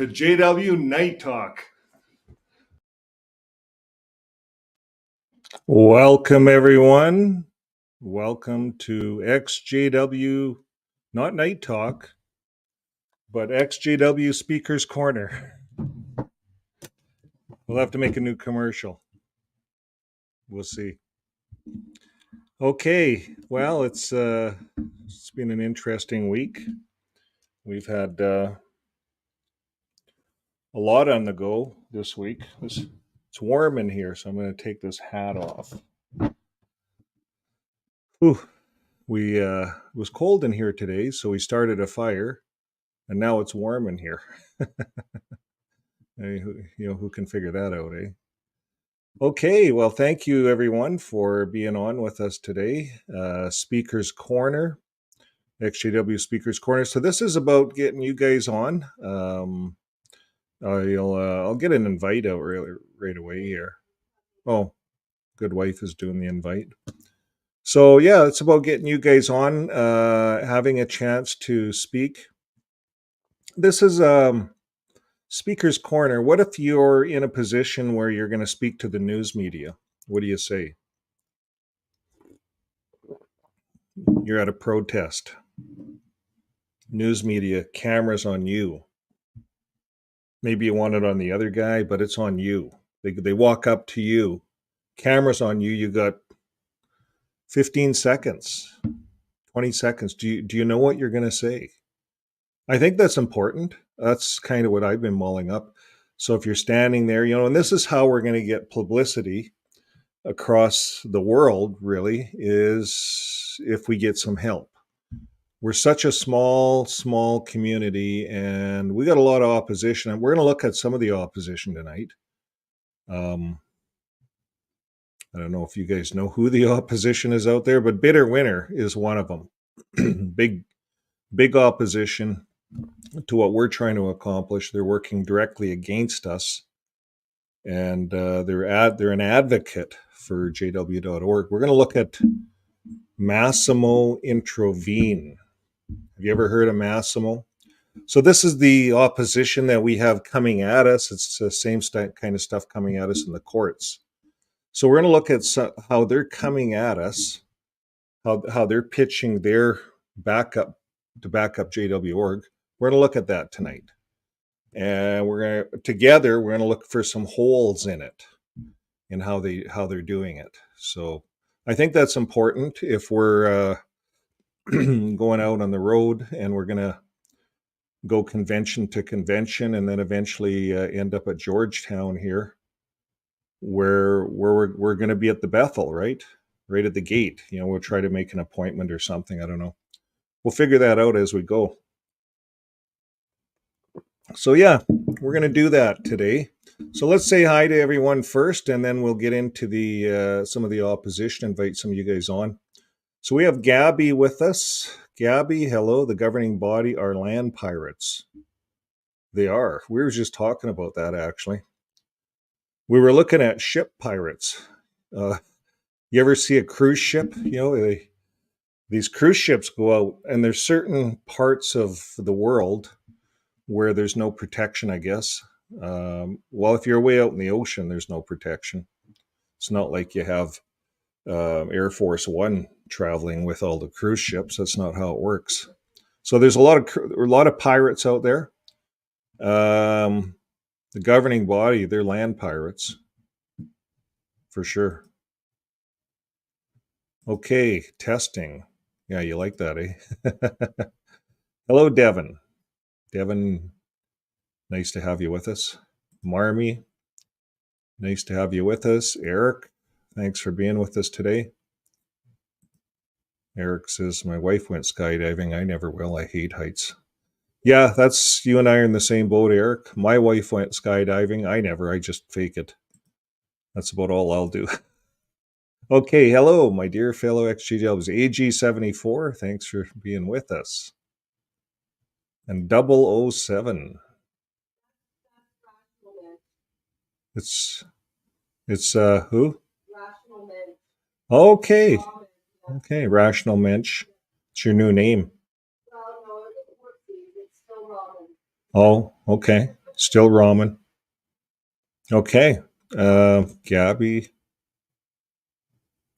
to JW Night Talk. Welcome, everyone. Welcome to exJW, not Night Talk, but exJW Speaker's Corner. We'll have to make a new commercial. We'll see. Okay, well, it's been an interesting week. We've had a lot on the go this week. It's warm in here, so I'm going to take this hat off. Whew. It was cold in here today, so we started a fire, and now it's warm in here. Who can figure that out, eh? Okay, well, thank you everyone for being on with us today. Speaker's Corner, exJW Speaker's Corner. So this is about getting you guys on. I'll get an invite out right away here. Oh, good wife is doing the invite. So yeah, it's about getting you guys on, having a chance to speak. This is Speaker's Corner. What if you're in a position where you're going to speak to the news media? What do you say? You're at a protest. News media, cameras on you. Maybe you want it on the other guy, but it's on you. They walk up to you. Cameras on you. You got 15 seconds, 20 seconds. Do you know what you're going to say? I think that's important. That's kind of what I've been mulling up. So if you're standing there, and this is how we're going to get publicity across the world, really, is if we get some help. We're such a small community, and we got a lot of opposition. And we're going to look at some of the opposition tonight. I don't know if you guys know who the opposition is out there, but Bitter Winter is one of them. big opposition to what we're trying to accomplish. They're working directly against us, and they're an advocate for JW.org. We're going to look at Massimo Introvigne. Have you ever heard of Massimo? So this is the opposition that we have coming at us. It's the same kind of stuff coming at us in the courts. So we're going to look at how they're coming at us, how they're pitching their backup to back up JW.org. We're going to look at that tonight. And we're going to look for some holes in it and how they're doing it. So I think that's important if we're going out on the road and we're going to go convention to convention and then eventually end up at Georgetown here, where we're going to be at the Bethel, right at the gate. We'll try to make an appointment or something. I don't know. We'll figure that out as we go. So yeah, we're going to do that today. So let's say hi to everyone first, and then we'll get into the some of the opposition, invite some of you guys on. So we have Gabby with us. Gabby, hello. The governing body are land pirates. They are. We were just talking about that, actually. We were looking at ship pirates. You ever see a cruise ship? These cruise ships go out, and there's certain parts of the world where there's no protection, I guess. Well, if you're way out in the ocean, there's no protection. It's not like you have Air Force One traveling with all the cruise ships. That's not how it works. So there's a lot of pirates out there. The governing body, they're land pirates, for sure. Okay, testing. Yeah, you like that, eh? Hello, Devin. Devin, nice to have you with us. Marmy, nice to have you with us. Eric, thanks for being with us today. Eric says, my wife went skydiving. I never will. I hate heights. Yeah, that's you and I are in the same boat, Eric. My wife went skydiving. I never. I just fake it. That's about all I'll do. Okay, hello, my dear fellow exJWs. AG74, thanks for being with us. And 007. It's who? Rational Mensch. Okay. Okay, Rational Mensch. It's your new name. Well, no, it's still Robin. Oh, okay. Still ramen. Okay. Gabby.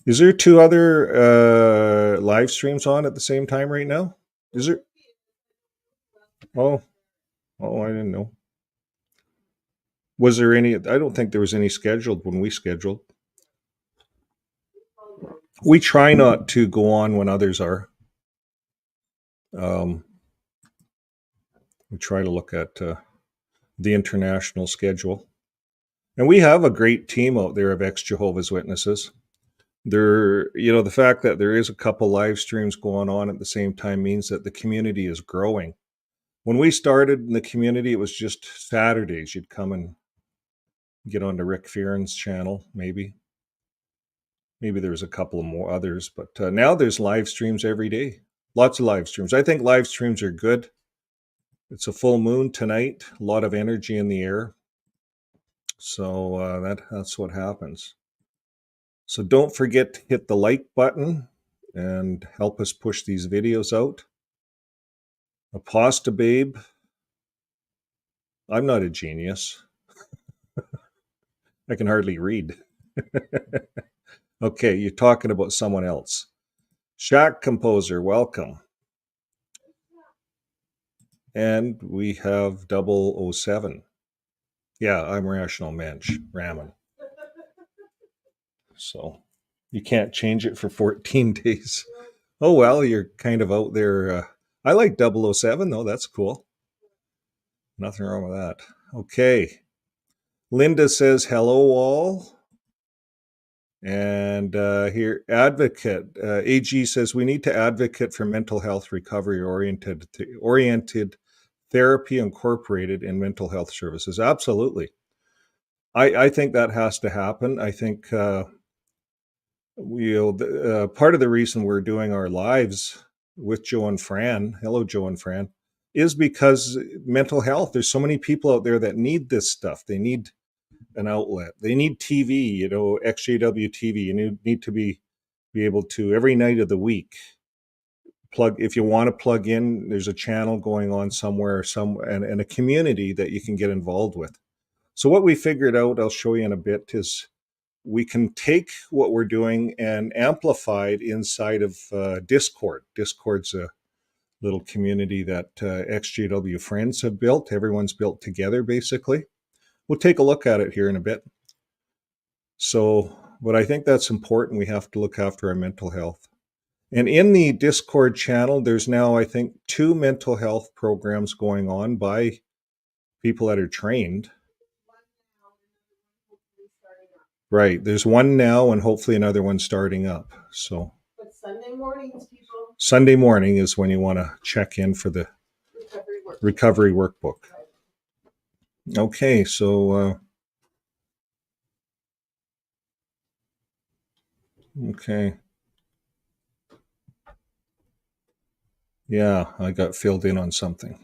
Is there 2 other live streams on at the same time right now? Is there? Oh, I didn't know. Was there any? I don't think there was any scheduled when we scheduled. We try not to go on when others are. We try to look at the international schedule. And we have a great team out there of ex-Jehovah's Witnesses. The fact that there is a couple live streams going on at the same time means that the community is growing. When we started in the community, it was just Saturdays. You'd come and get onto Rick Fearon's channel, maybe. Maybe there's a couple of more others, but now there's live streams every day. Lots of live streams. I think live streams are good. It's a full moon tonight, a lot of energy in the air. So that's what happens. So don't forget to hit the like button and help us push these videos out. Aposta Babe, I'm not a genius. I can hardly read. Okay, you're talking about someone else. Shack Composer, welcome. And we have 007. Yeah, I'm Rational Mensch, Ramen. So you can't change it for 14 days. Oh, well, you're kind of out there. I like 007, though. That's cool. Nothing wrong with that. Okay. Linda says, hello, all. And here, advocate. AG says, we need to advocate for mental health recovery oriented therapy incorporated in mental health services. Absolutely. I think that has to happen. I think part of the reason we're doing our lives with Joe and Fran, hello, Joe and Fran, is because mental health, there's so many people out there that need this stuff. They need an outlet. They need TV, exJW TV. You need to be able to, every night of the week, if you want to plug in, there's a channel going on somewhere, and a community that you can get involved with. So what we figured out, I'll show you in a bit, is we can take what we're doing and amplify it inside of Discord. Discord's a little community that exJW friends have built. Everyone's built together, basically. We'll take a look at it here in a bit. So, but I think that's important. We have to look after our mental health. And in the Discord channel, there's now, I think, 2 mental health programs going on by people that are trained. Right. There's one now and hopefully another one starting up. So. But Sunday mornings, people. Sunday morning is when you want to check in for the recovery workbook. Okay, so okay. Yeah, I got filled in on something.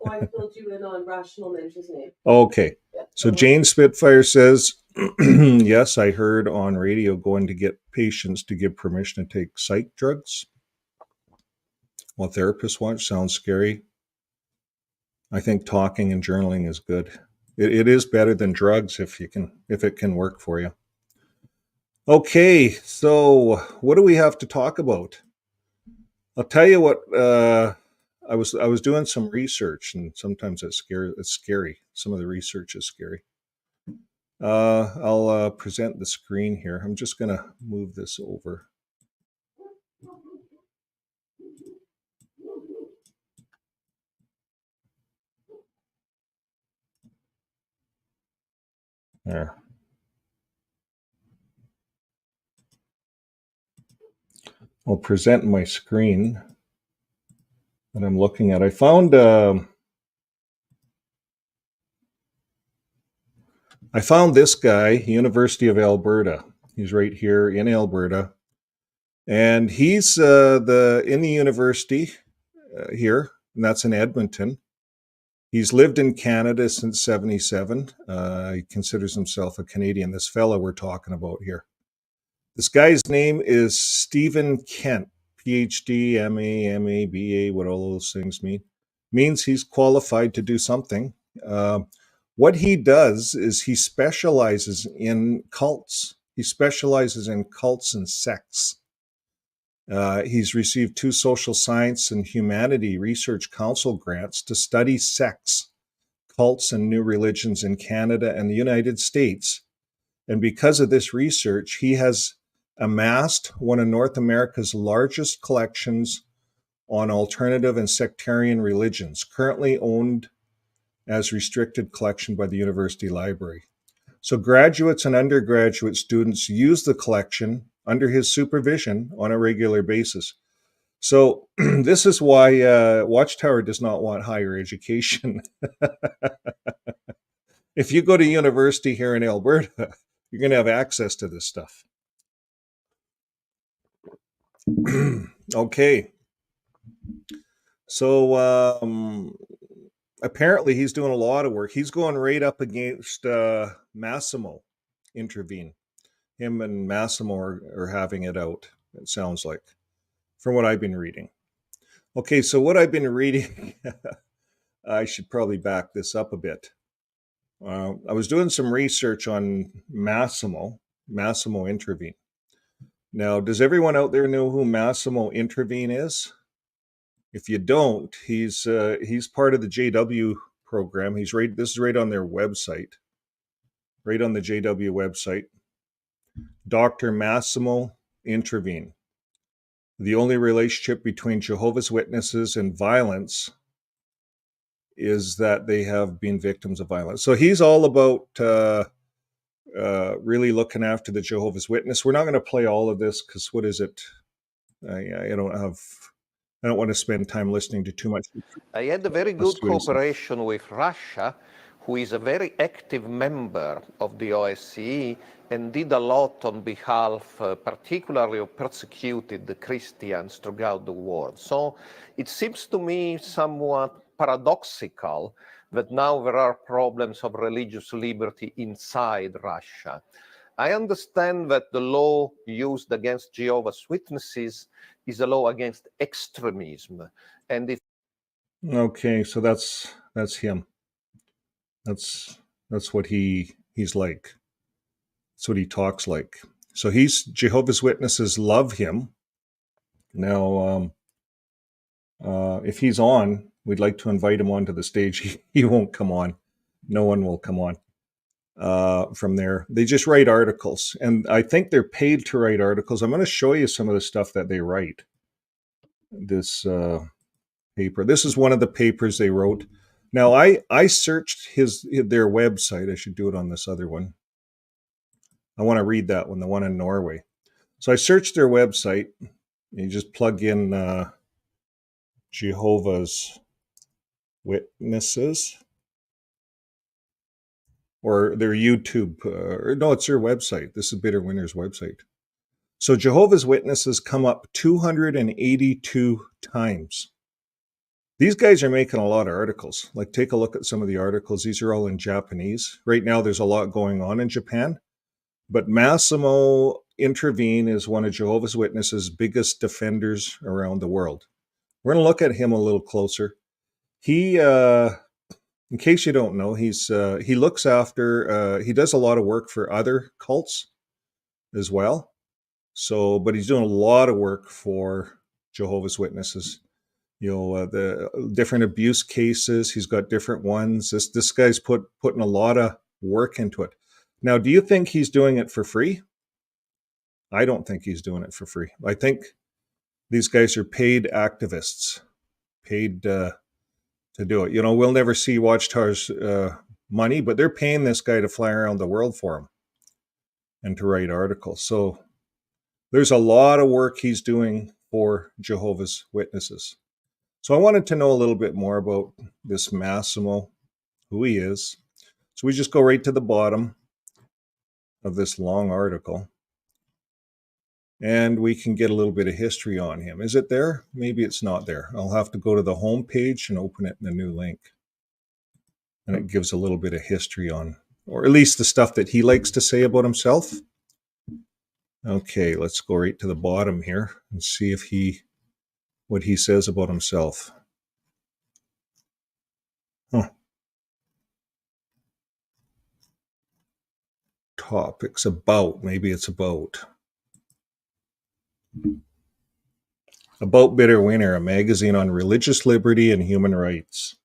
Oh, I filled you in on Rational Mensch's name. Okay. Yeah, so Jane Spitfire says, yes, I heard on radio going to get patients to give permission to take psych drugs. Well, therapists watch sounds scary. I think talking and journaling is good. It is better than drugs if it can work for you. Okay, so what do we have to talk about? I'll tell you what. I was doing some research, and sometimes it's scary. Some of the research is scary. I'll present the screen here. I'm just going to move this over. There. I'll present my screen that I'm looking at. I found this guy, University of Alberta. He's right here in Alberta, and he's in the university here, and that's in Edmonton. He's lived in Canada since '77. He considers himself a Canadian. This fellow we're talking about here. This guy's name is Stephen Kent, PhD, MA, BA, what all those things mean. Means he's qualified to do something. What he does is he specializes in cults. He specializes in cults and sects. He's received 2 social science and humanity research council grants to study sects, cults, and new religions in Canada and the United States. And because of this research, he has amassed one of North America's largest collections on alternative and sectarian religions, currently owned as restricted collection by the University Library. So graduates and undergraduate students use the collection under his supervision on a regular basis. So this is why Watchtower does not want higher education. If you go to university here in Alberta, you're going to have access to this stuff. Okay. So apparently he's doing a lot of work. He's going right up against Massimo, Introvigne. Him and Massimo are having it out, it sounds like, from what I've been reading. Okay, so what I've been reading, I should probably back this up a bit. I was doing some research on Massimo Introvigne. Now, does everyone out there know who Massimo Introvigne is? If you don't, he's part of the JW program. This is right on their website, right on the JW website. Dr. Massimo Introvigne. The only relationship between Jehovah's Witnesses and violence is that they have been victims of violence. So he's all about really looking after the Jehovah's Witness. We're not going to play all of this because what is it? I don't want to spend time listening to too much. I had a very good cooperation with Russia, who is a very active member of the OSCE and did a lot on behalf, particularly of persecuted Christians throughout the world. So it seems to me somewhat paradoxical that now there are problems of religious liberty inside Russia. I understand that the law used against Jehovah's Witnesses is a law against extremism, and if okay, so that's him. That's what he's like. That's what he talks like. So Jehovah's Witnesses love him. Now, if he's on, we'd like to invite him onto the stage. He won't come on. No one will come on from there. They just write articles, and I think they're paid to write articles. I'm going to show you some of the stuff that they write. This paper. This is one of the papers they wrote. Now, I searched their website. I should do it on this other one. I want to read that one, the one in Norway. So I searched their website. You just plug in Jehovah's Witnesses or their YouTube. No, it's their website. This is Bitter Winner's website. So Jehovah's Witnesses come up 282 times. These guys are making a lot of articles. Like, take a look at some of the articles. These are all in Japanese. Right now, there's a lot going on in Japan. But Massimo Introvigne is one of Jehovah's Witnesses' biggest defenders around the world. We're going to look at him a little closer. He, in case you don't know, he looks after, he does a lot of work for other cults as well. So, but he's doing a lot of work for Jehovah's Witnesses. You know, the different abuse cases, he's got different ones. This guy's putting a lot of work into it. Now, do you think he's doing it for free? I don't think he's doing it for free. I think these guys are paid activists, paid to do it. You know, we'll never see Watchtower's money, but they're paying this guy to fly around the world for him and to write articles. So there's a lot of work he's doing for Jehovah's Witnesses. So I wanted to know a little bit more about this Massimo, who he is. So we just go right to the bottom of this long article. And we can get a little bit of history on him. Is it there? Maybe it's not there. I'll have to go to the home page and open it in a new link. And it gives a little bit of history on, or at least the stuff that he likes to say about himself. Okay, let's go right to the bottom here and see if what he says about himself. Huh. topics about. Maybe it's about Bitter Winter, a magazine on religious liberty and human rights.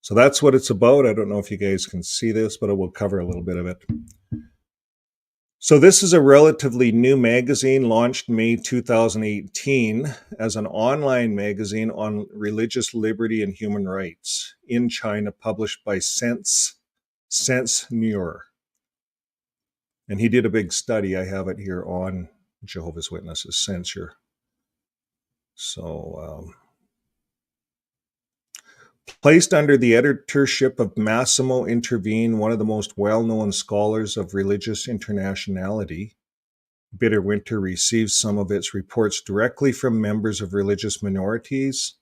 So that's what it's about. I don't know if you guys can see this, but I will cover a little bit of it. So this is a relatively new magazine launched May 2018 as an online magazine on religious liberty and human rights in China, published by Sense Neuer. And he did a big study. I have it here on Jehovah's Witnesses censure. So placed under the editorship of Massimo Intovigne, one of the most well-known scholars of religious internationality, Bitter Winter receives some of its reports directly from members of religious minorities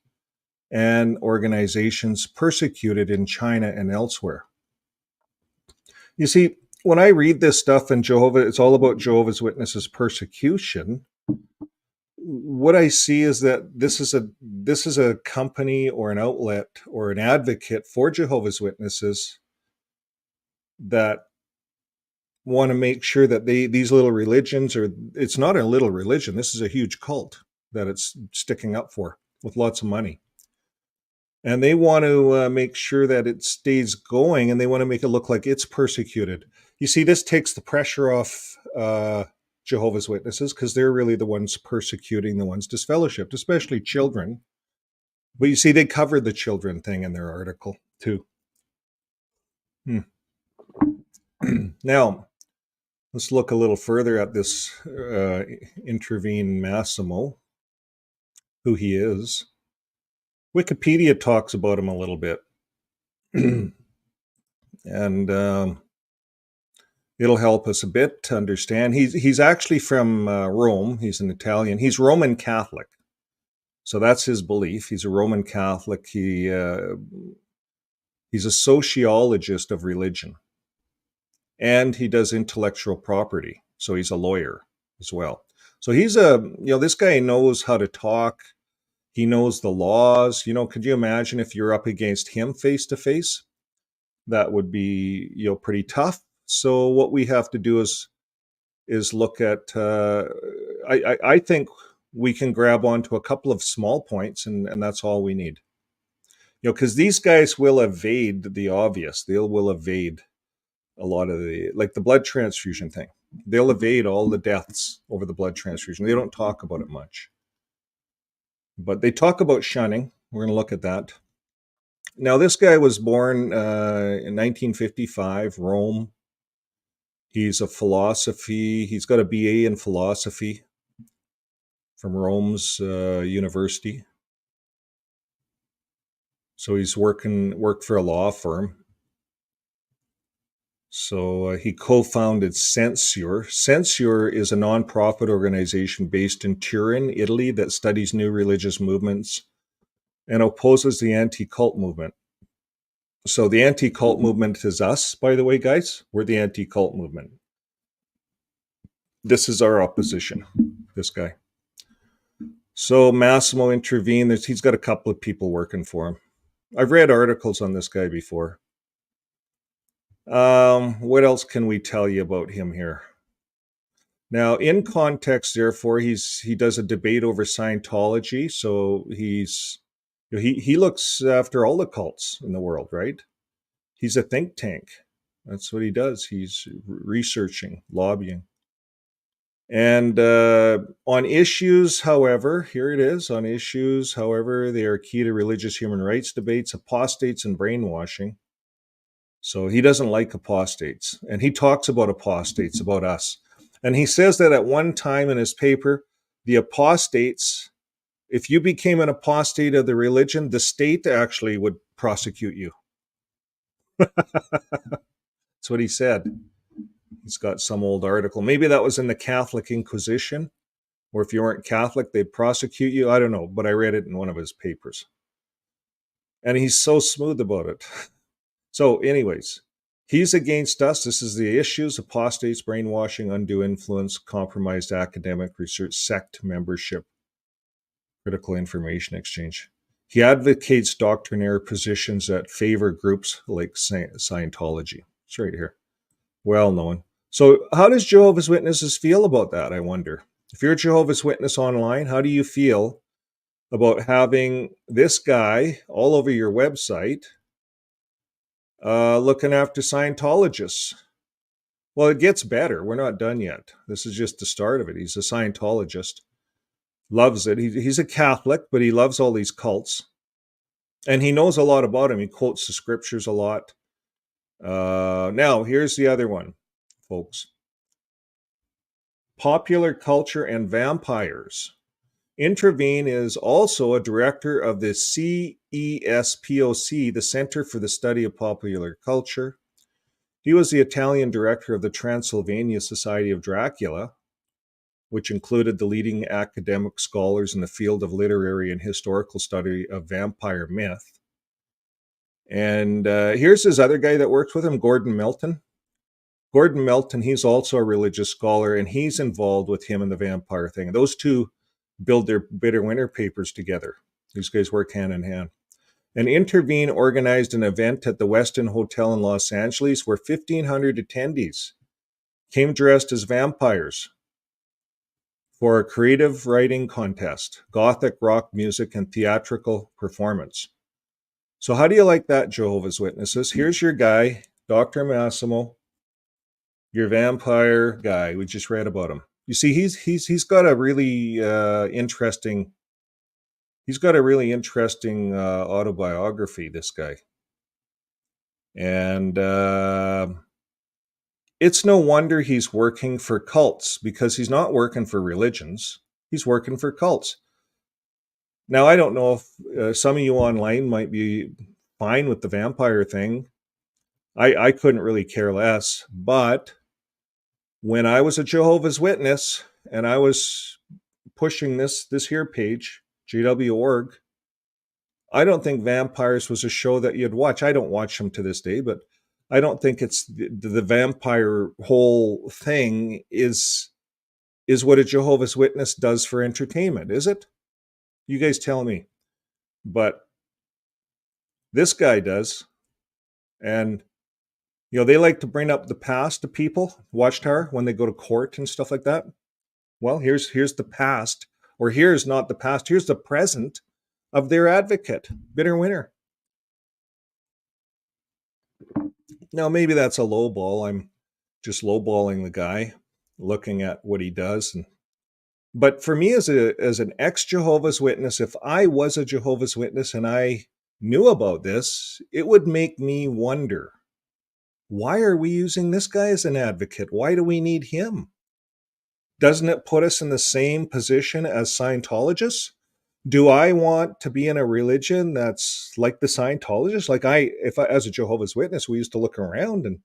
and organizations persecuted in China and elsewhere. You see, when I read this stuff in Jehovah, it's all about Jehovah's Witnesses persecution. What I see is that this is a company or an outlet or an advocate for Jehovah's Witnesses that want to make sure that these little religions, or it's not a little religion, this is a huge cult that it's sticking up for with lots of money. And they want to make sure that it stays going, and they want to make it look like it's persecuted. You see, this takes the pressure off Jehovah's Witnesses, because they're really the ones persecuting the ones disfellowshipped, especially children. But you see, they covered the children thing in their article too. Now, let's look a little further at this Introvigne Massimo, who he is. Wikipedia talks about him a little bit. And it'll help us a bit to understand. He's actually from Rome. He's an Italian. He's Roman Catholic. So that's his belief. He's a Roman Catholic. He's a sociologist of religion. And he does intellectual property. So he's a lawyer as well. So he's this guy knows how to talk. He knows the laws. Could you imagine if you're up against him face to face? That would be, pretty tough. So what we have to do is look at, I think we can grab onto a couple of small points, and that's all we need. Because these guys will evade the obvious. They will evade a lot of like the blood transfusion thing. They'll evade all the deaths over the blood transfusion. They don't talk about it much. But they talk about shunning. We're going to look at that. Now, this guy was born in 1955, Rome. He's a philosophy. He's got a BA in philosophy from Rome's university. So he's worked for a law firm. So he co-founded Censure. Censure is a non-profit organization based in Turin, Italy, that studies new religious movements and opposes the anti-cult movement. So the anti-cult movement is us, by the way, guys. We're the anti-cult movement. This is our opposition, this guy. So Massimo Introvigne, he's got a couple of people working for him. I've read articles on this guy before. What else can we tell you about him here? Now, in context, therefore, he does a debate over Scientology. So he looks after all the cults in the world, right? He's a think tank. That's what he does. He's researching, lobbying. And on issues, however, here it is. On issues, however, they are key to religious human rights debates, apostates, and brainwashing. So he doesn't like apostates. And he talks about apostates, about us. And he says that at one time in his paper, the apostates, if you became an apostate of the religion, the state actually would prosecute you. That's what he said. He's got some old article. Maybe that was in the Catholic Inquisition, or if you weren't Catholic, they'd prosecute you. I don't know, but I read it in one of his papers. And he's so smooth about it. So anyways, he's against us. This is the issues: apostates, brainwashing, undue influence, compromised academic research, sect membership, critical information exchange. He advocates doctrinaire positions that favor groups like Scientology. It's right here. Well known. So how does Jehovah's Witnesses feel about that, I wonder? If you're a Jehovah's Witness online, how do you feel about having this guy all over your website looking after Scientologists? Well, it gets better. We're not done yet. This is just the start of it. He's a Scientologist. Loves it. He's a Catholic, but he loves all these cults. And he knows a lot about them. He quotes the scriptures a lot. Now, here's the other one, folks. Popular culture and vampires. Introvigne is also a director of the CESPOC, the Center for the Study of Popular Culture. He was the Italian director of the Transylvania Society of Dracula, which included the leading academic scholars in the field of literary and historical study of vampire myth. And here's his other guy that works with him, Gordon Melton. Gordon Melton, he's also a religious scholar, and he's involved with him in the vampire thing. And those two build their Bitter Winter papers together. These guys work hand in hand. And Intovigne organized an event at the Westin Hotel in Los Angeles where 1,500 attendees came dressed as vampires for a creative writing contest, Gothic rock music, and theatrical performance. So how do you like that, Jehovah's Witnesses? Here's your guy, Dr. Massimo, your vampire guy. We just read about him. You see, he's got a really interesting autobiography, this guy. And it's no wonder he's working for cults, because he's not working for religions. He's working for cults. Now, I don't know if some of you online might be fine with the vampire thing. I couldn't really care less. But when I was a Jehovah's Witness and I was pushing this here page, JW.org, I don't think Vampires was a show that you'd watch. I don't watch them to this day, but I don't think it's the vampire whole thing is what a Jehovah's Witness does for entertainment, is it? You guys tell me. But this guy does. And, they like to bring up the past to people, Watchtower, when they go to court and stuff like that. Well, here's the past, or here's not the past, here's the present of their advocate, Bitter Winter. Now, maybe that's a low ball. I'm just lowballing the guy, looking at what he does. But for me, as an ex-Jehovah's Witness, if I was a Jehovah's Witness and I knew about this, it would make me wonder, why are we using this guy as an advocate? Why do we need him? Doesn't it put us in the same position as Scientologists? Do I want to be in a religion that's like the Scientologists? If I, as a Jehovah's Witness, we used to look around and,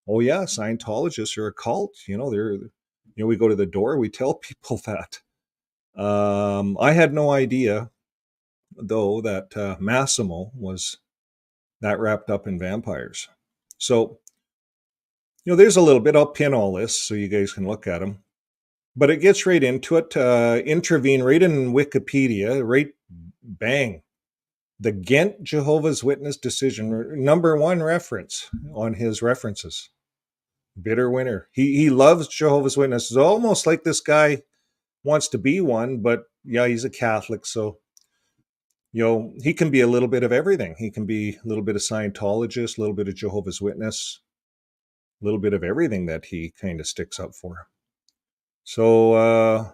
oh yeah, Scientologists are a cult. We go to the door, we tell people that. I had no idea, though, that Massimo was that wrapped up in vampires. So, there's a little bit. I'll pin all this so you guys can look at them. But it gets right into it. Introvigne, right in Wikipedia, right, bang. The Ghent Jehovah's Witness decision, #1 reference on his references. Bitter Winter. He loves Jehovah's Witnesses, almost like this guy wants to be one, but yeah, he's a Catholic, so he can be a little bit of everything. He can be a little bit of Scientologist, a little bit of Jehovah's Witness, a little bit of everything that he kind of sticks up for. So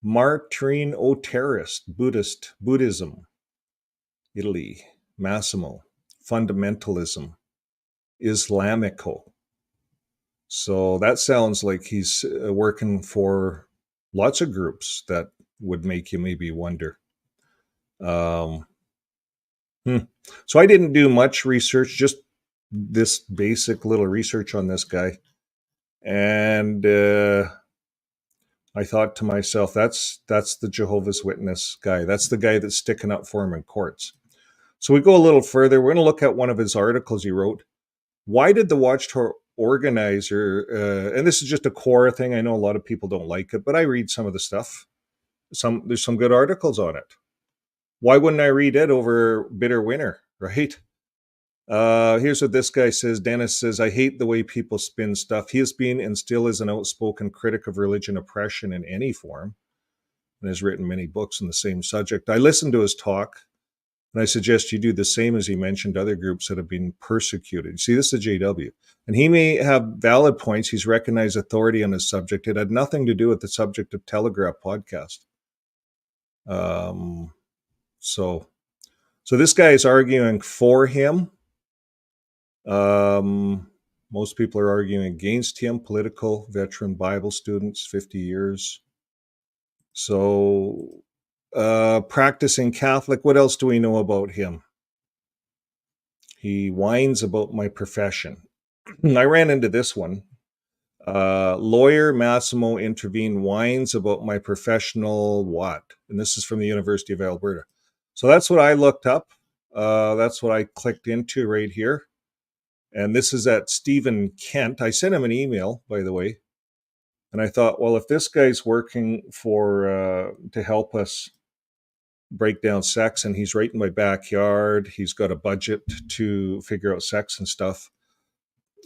Martine Oterist, Buddhism, Italy, Massimo, fundamentalism, Islamico. So that sounds like he's working for lots of groups that would make you maybe wonder. So I didn't do much research, just this basic little research on this guy. And I thought to myself, that's the Jehovah's Witness guy. That's the guy that's sticking up for him in courts. So we go a little further. We're going to look at one of his articles he wrote. Why did the Watchtower organizer, and this is just a core thing, I know a lot of people don't like it, but I read some of the stuff. There's some good articles on it. Why wouldn't I read it over Bitter Winter, right? Here's what this guy says. Dennis says, I hate the way people spin stuff. He has been and still is an outspoken critic of religion oppression in any form and has written many books on the same subject. I listened to his talk, and I suggest you do the same as he mentioned other groups that have been persecuted. See, this is a JW. And he may have valid points. He's recognized authority on this subject. It had nothing to do with the subject of Telegraph podcast. So this guy is arguing for him. Most people are arguing against him. Political veteran Bible students, 50 years. So practicing Catholic. What else do we know about him? He whines about my profession. I ran into this one. Lawyer Massimo Intovigne whines about my professional what? And this is from the University of Alberta. So that's what I looked up. That's what I clicked into right here. And this is at Stephen Kent. I sent him an email, by the way. And I thought, well, if this guy's working for to help us break down sex, and he's right in my backyard, he's got a budget to figure out sex and stuff,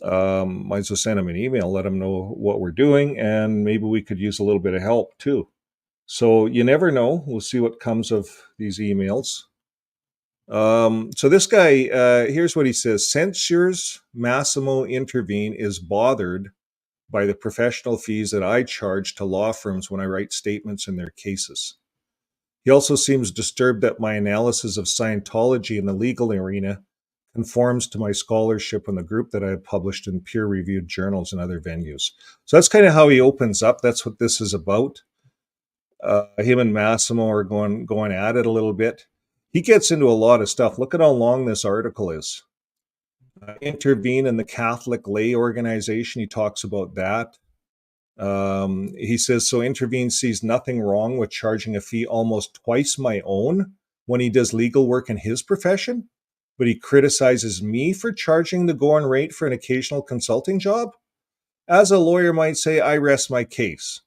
might as well send him an email, let him know what we're doing, and maybe we could use a little bit of help too. So you never know. We'll see what comes of these emails. So this guy, here's what he says. Censures Massimo Introvigne is bothered by the professional fees that I charge to law firms when I write statements in their cases. He also seems disturbed that my analysis of Scientology in the legal arena conforms to my scholarship on the group that I have published in peer-reviewed journals and other venues. So that's kind of how he opens up. That's what this is about. Him and Massimo are going at it a little bit. He gets into a lot of stuff. Look at how long this article is. Intervene in the Catholic lay organization. He talks about that. He says, so Intervene sees nothing wrong with charging a fee almost twice my own when he does legal work in his profession, but he criticizes me for charging the going rate for an occasional consulting job. As a lawyer might say, I rest my case.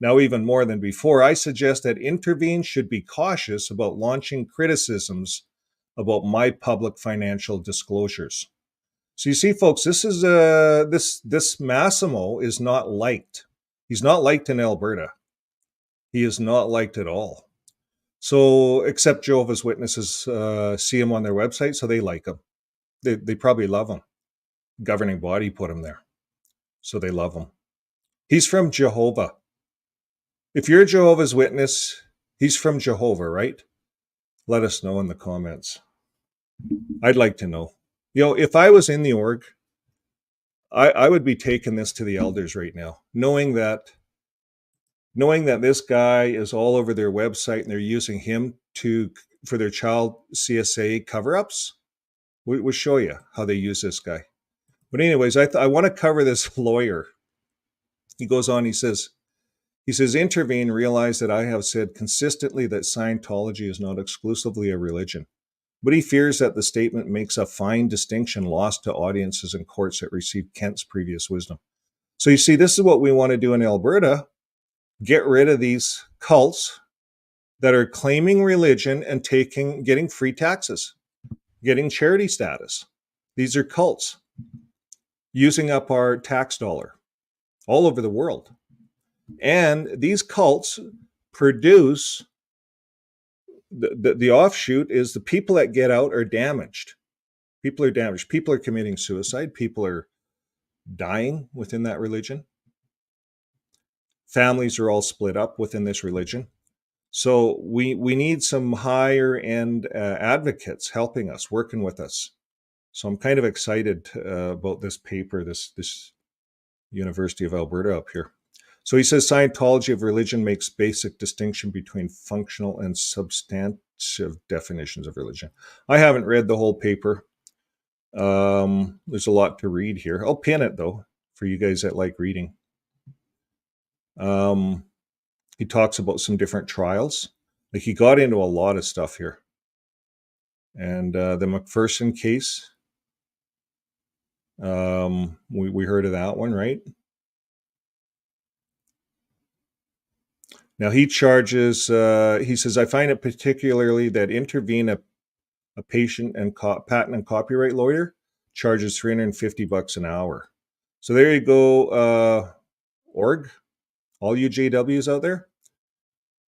Now, even more than before, I suggest that Intervene should be cautious about launching criticisms about my public financial disclosures. So you see, folks, this is this Massimo is not liked. He's not liked in Alberta. He is not liked at all. So, except Jehovah's Witnesses see him on their website, so they like him. They probably love him. Governing body put him there, so they love him. He's from Jehovah. If you're a Jehovah's Witness, he's from Jehovah, right? Let us know in the comments. I'd like to know. You know, if I was in the org, I would be taking this to the elders right now, knowing that this guy is all over their website and they're using him for their child CSA cover-ups. We'll show you how they use this guy. But anyways, I want to cover this lawyer. He goes on, he says, Intervene, realize that I have said consistently that Scientology is not exclusively a religion. But he fears that the statement makes a fine distinction lost to audiences and courts that received Kent's previous wisdom. So you see, this is what we want to do in Alberta. Get rid of these cults that are claiming religion and getting free taxes, getting charity status. These are cults using up our tax dollar all over the world. And these cults produce the offshoot is the people that get out are damaged. People are damaged. People are committing suicide. People are dying within that religion. Families are all split up within this religion. So we need some higher end advocates helping us, working with us. So I'm kind of excited about this paper, this University of Alberta up here. So he says Scientology of religion makes basic distinction between functional and substantive definitions of religion. I haven't read the whole paper. There's a lot to read here. I'll pin it though for you guys that like reading. He talks about some different trials. Like he got into a lot of stuff here. And the McPherson case, we heard of that one, right? Now he charges, he says, I find it particularly that Intervene a patent and copyright lawyer charges $350 an hour. So there you go, org, all you JWs out there.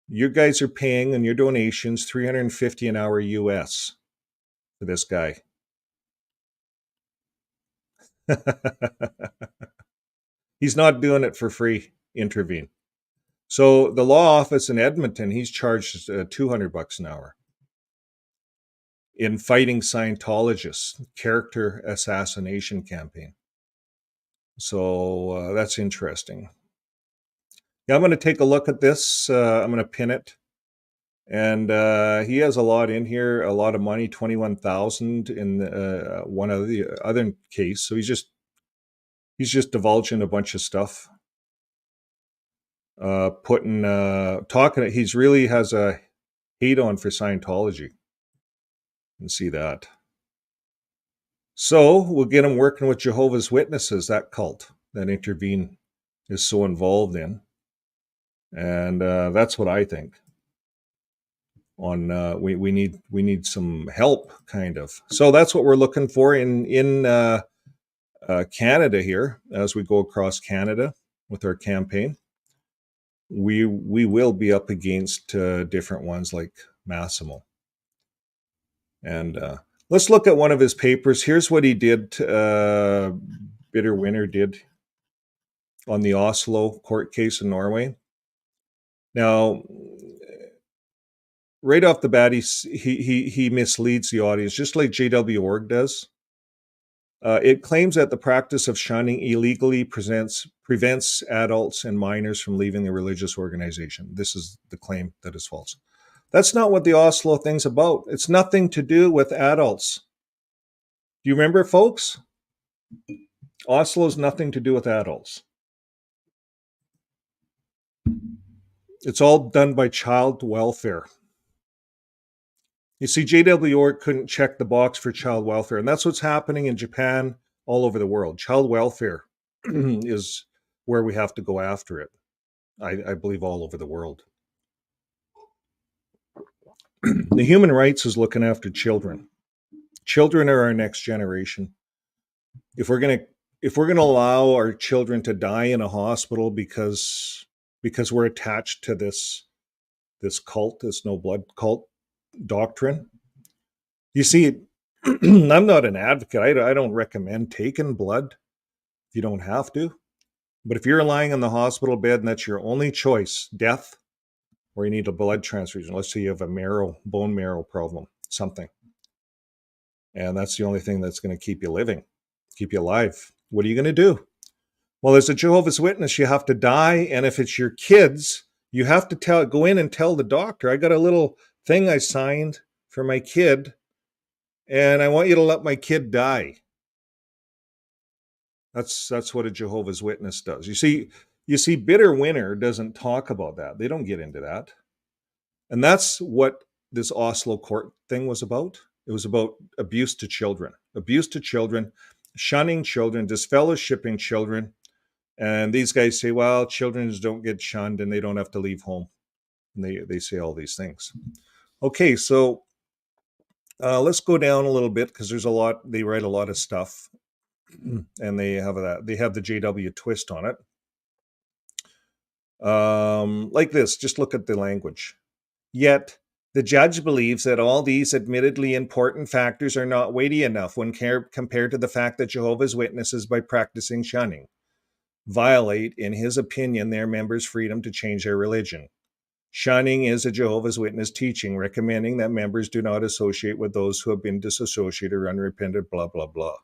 You guys are paying in your donations $350 an hour US for this guy. He's not doing it for free, Introvigne. So the law office in Edmonton, he's charged $200 an hour in fighting Scientologists, character assassination campaign. So that's interesting. Yeah, I'm going to take a look at this. I'm going to pin it. And he has a lot in here, a lot of money, 21,000 in one of the other case. So he's just divulging a bunch of stuff. He's really has a hate on for Scientology. You can see that. So we'll get him working with Jehovah's Witnesses, that cult that Intovigne is so involved in. And that's what I think. We need some help, kind of. So that's what we're looking for in Canada here as we go across Canada with our campaign. We will be up against different ones like Massimo. And let's look at one of his papers. Here's what he did. Bitter Winner did on the Oslo court case in Norway. Now, right off the bat, he misleads the audience, just like JW.org does. It claims that the practice of shunning illegally prevents adults and minors from leaving the religious organization. This is the claim that is false. That's not what the Oslo thing's about. It's nothing to do with adults. Do you remember, folks? Oslo's nothing to do with adults. It's all done by child welfare. You see, JW.org couldn't check the box for child welfare, and that's what's happening in Japan, all over the world. Child welfare is where we have to go after it, I believe, all over the world. The human rights is looking after children. Children are our next generation. If we're gonna allow our children to die in a hospital because we're attached to this cult, this no blood cult doctrine. You see, I'm not an advocate. I don't recommend taking blood if you don't have to. But if you're lying in the hospital bed and that's your only choice, death, or you need a blood transfusion, let's say you have a bone marrow problem, something, and that's the only thing that's going to keep you living, keep you alive, what are you going to do? Well, as a Jehovah's Witness, you have to die, and if it's your kids, you have to go in and tell the doctor, I got a little thing I signed for my kid, and I want you to let my kid die. That's what a Jehovah's Witness does. You see, Bitter Winner doesn't talk about that. They don't get into that. And that's what this Oslo court thing was about. It was about abuse to children, shunning children, disfellowshipping children. And these guys say, well, children don't get shunned and they don't have to leave home. And they say all these things. Okay, so let's go down a little bit because there's a lot. They write a lot of stuff, and they have the JW twist on it. Like this. Just look at the language. Yet the judge believes that all these admittedly important factors are not weighty enough when compared to the fact that Jehovah's Witnesses, by practicing shunning, violate, in his opinion, their members' freedom to change their religion. Shunning is a Jehovah's Witness teaching recommending that members do not associate with those who have been disassociated or unrepentant, blah, blah, blah.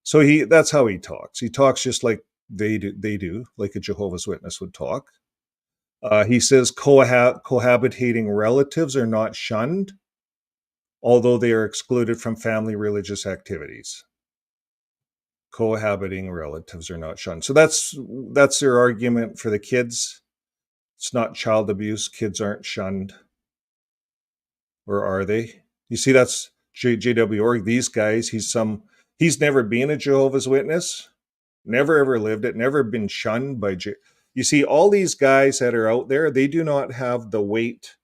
So that's how he talks. He talks just like they do, like a Jehovah's Witness would talk. He says cohabitating relatives are not shunned, although they are excluded from family religious activities. Cohabiting relatives are not shunned. So that's their argument for the kids. It's not child abuse. Kids aren't shunned. Or are they? You see, that's JW.org. These guys, he's never been a Jehovah's Witness, never ever lived it, never been shunned by You see, all these guys that are out there, they do not have the weight.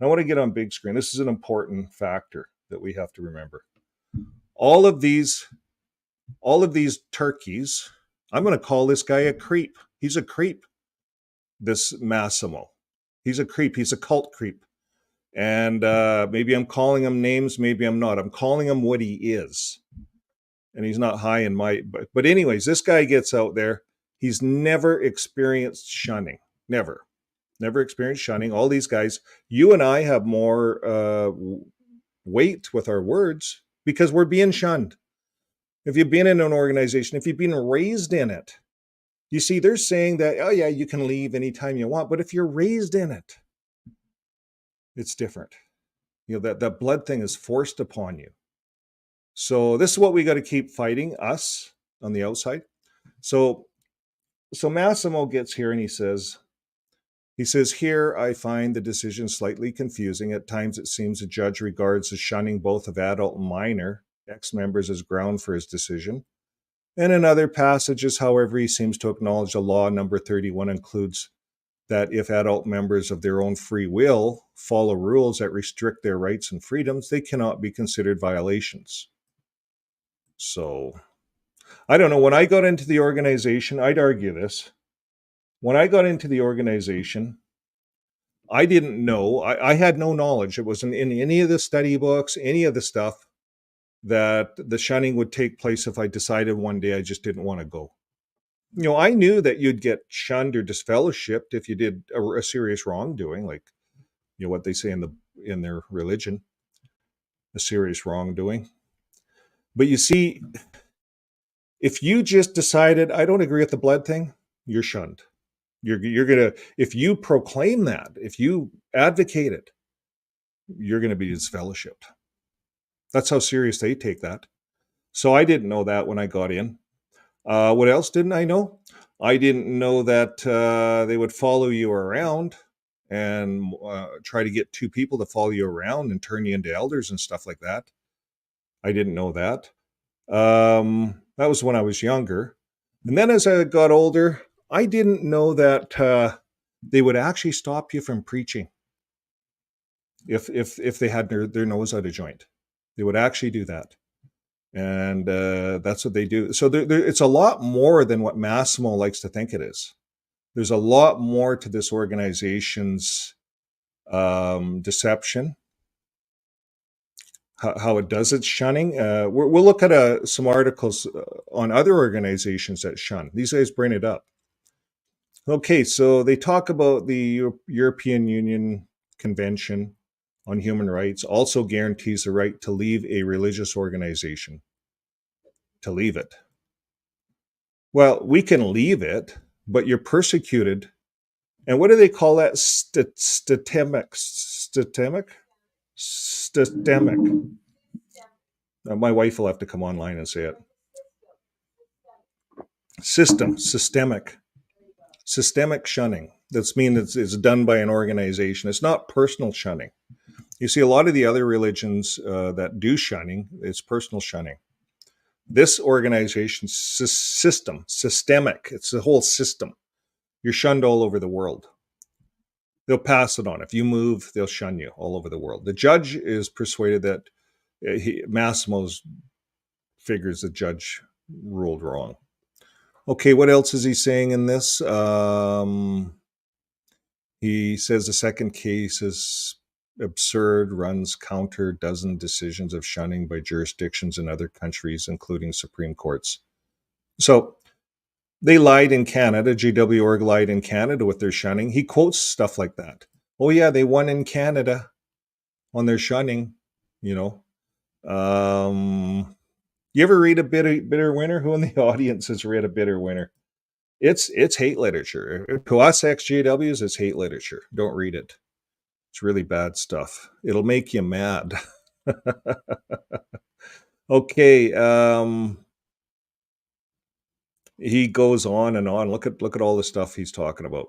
I want to get on big screen. This is an important factor that we have to remember. All of these turkeys, I'm going to call this guy a creep. He's a creep, this Massimo. He's a creep. He's a cult creep. And maybe I'm calling him names, maybe I'm not. I'm calling him what he is. And he's not high in my... But anyways, this guy gets out there. He's never experienced shunning. Never experienced shunning. All these guys, you and I have more weight with our words because we're being shunned. If you've been in an organization, if you've been raised in it, you see, they're saying that, oh yeah, you can leave anytime you want. But if you're raised in it, it's different. You know, that blood thing is forced upon you. So this is what we got to keep fighting, us on the outside. So Massimo gets here and he says, here I find the decision slightly confusing. At times it seems the judge regards the shunning both of adult and minor ex-members as ground for his decision. And in other passages, however, he seems to acknowledge the law number 31 includes that if adult members of their own free will follow rules that restrict their rights and freedoms, they cannot be considered violations. So, I don't know. When I got into the organization, I'd argue this. When I got into the organization, I didn't know. I had no knowledge. It wasn't in any of the study books, any of the stuff, that the shunning would take place if I decided one day I just didn't want to go. You know, I knew that you'd get shunned or disfellowshipped if you did a serious wrongdoing, like, you know, what they say in their religion, a serious wrongdoing. But you see, if you just decided, I don't agree with the blood thing, you're shunned. You're going to, if you proclaim that, if you advocate it, you're going to be disfellowshipped. That's how serious they take that. So I didn't know that when I got in. What else didn't I know? I didn't know that they would follow you around and try to get two people to follow you around and turn you into elders and stuff like that. I didn't know that. That was when I was younger. And then as I got older, I didn't know that they would actually stop you from preaching if they had their nose out of joint. They would actually do that. And that's what they do. So it's a lot more than what Massimo likes to think it is. There's a lot more to this organization's deception, how it does its shunning. We'll look at some articles on other organizations that shun. These guys bring it up. Okay, so they talk about the European Union Convention on Human Rights also guarantees the right to leave a religious organization. To leave it. Well, we can leave it, but you're persecuted. And what do they call that? Systemic. My wife will have to come online and say it. Systemic shunning. That's means it's done by an organization. It's not personal shunning. You see, a lot of the other religions that do shunning, it's personal shunning. This organization's systemic. It's the whole system. You're shunned all over the world. They'll pass it on. If you move, they'll shun you all over the world. The judge is persuaded that Massimo's figures the judge ruled wrong. Okay, what else is he saying in this? He says the second case is absurd, runs counter dozen decisions of shunning by jurisdictions in other countries, including Supreme Courts. So they lied in Canada. GW org lied in Canada with their shunning. He quotes stuff like that. Oh yeah, they won in Canada on their shunning, you know. You ever read a bitter winner? Who in the audience has read a bitter winner? It's hate literature. To us exJWs, it's hate literature. Don't read it. It's really bad stuff. It'll make you mad. Okay. He goes on and on. Look at all the stuff he's talking about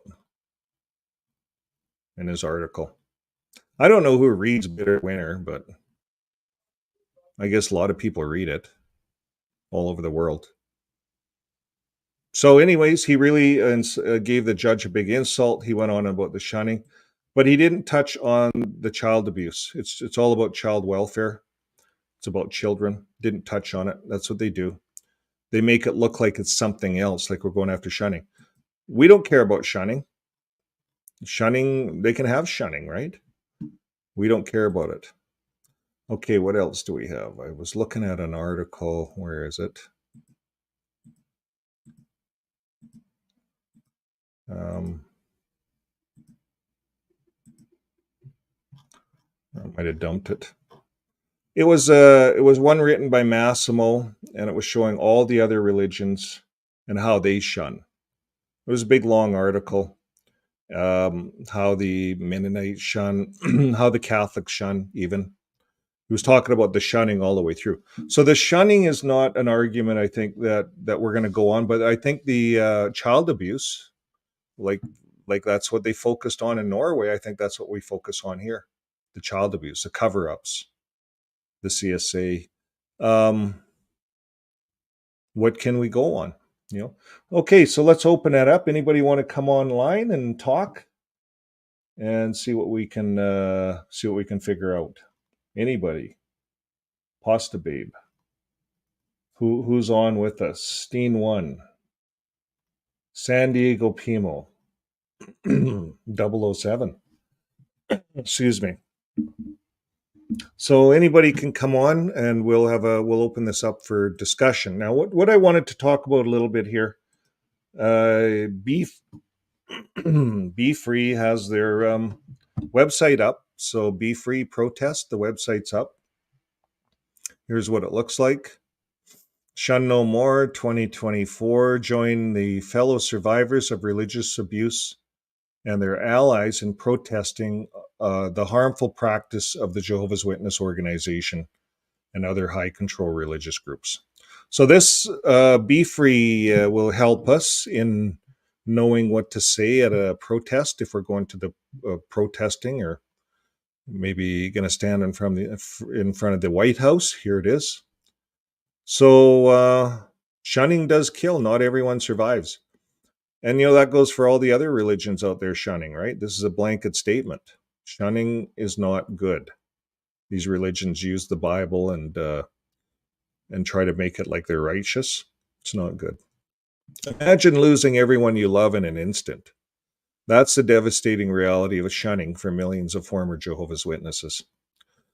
in his article. I don't know who reads Bitter Winter, but I guess a lot of people read it all over the world. So anyways, he really gave the judge a big insult. He went on about the shunning, but he didn't touch on the child abuse. It's all about child welfare. It's about children. Didn't touch on it. That's what they do. They make it look like it's something else, like we're going after shunning. We don't care about shunning. Shunning, they can have shunning, right? We don't care about it. Okay, what else do we have? I was looking at an article. Where is it? I might have dumped it. It was one written by Massimo, and it was showing all the other religions and how they shun. It was a big long article. How the Mennonites shun, how the Catholics shun, even. He was talking about the shunning all the way through. So the shunning is not an argument, I think, that we're going to go on, but I think the child abuse, like that's what they focused on in Norway. I think that's what we focus on here. The child abuse, the cover-ups, the CSA. What can we go on? You know, okay, so let's open that up. Anybody want to come online and talk and see what we can figure out? Anybody? Pasta Babe. Who's on with us? Steen 1. San Diego Pimo. 007. Excuse me. So anybody can come on, and we'll open this up for discussion. Now, what I wanted to talk about a little bit here, BEFREE has their website up. So BEFREE protest, the website's up. Here's what it looks like. Shun No More 2024. Join the fellow survivors of religious abuse and their allies in protesting the harmful practice of the Jehovah's Witness organization and other high control religious groups. So this BEFREE will help us in knowing what to say at a protest if we're going to the protesting, or maybe going to stand in front of the White House. Here it is. So shunning does kill. Not everyone survives. And, that goes for all the other religions out there shunning, right? This is a blanket statement. Shunning is not good. These religions use the Bible and try to make it like they're righteous. It's not good. Imagine losing everyone you love in an instant. That's the devastating reality of shunning for millions of former Jehovah's Witnesses.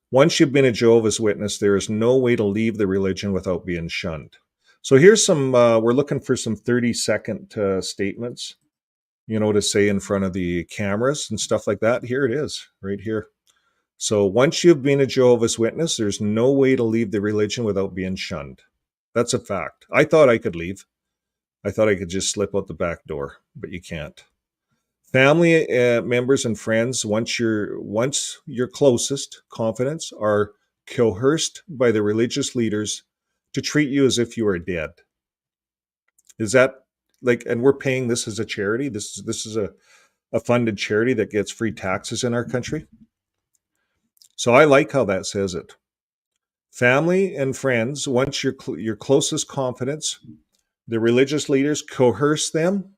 Once you've been a Jehovah's Witness, there is no way to leave the religion without being shunned. So here's some, we're looking for some 30-second statements, to say in front of the cameras and stuff like that. Here it is, right here. So once you've been a Jehovah's Witness, there's no way to leave the religion without being shunned. That's a fact. I thought I could leave. I thought I could just slip out the back door, but you can't. Family members and friends, once your closest confidants, are coerced by the religious leaders to treat you as if you are dead. Is that and we're paying this as a charity? This is a funded charity that gets free taxes in our country. So I like how that says it. Family and friends, once your closest confidants, the religious leaders coerce them.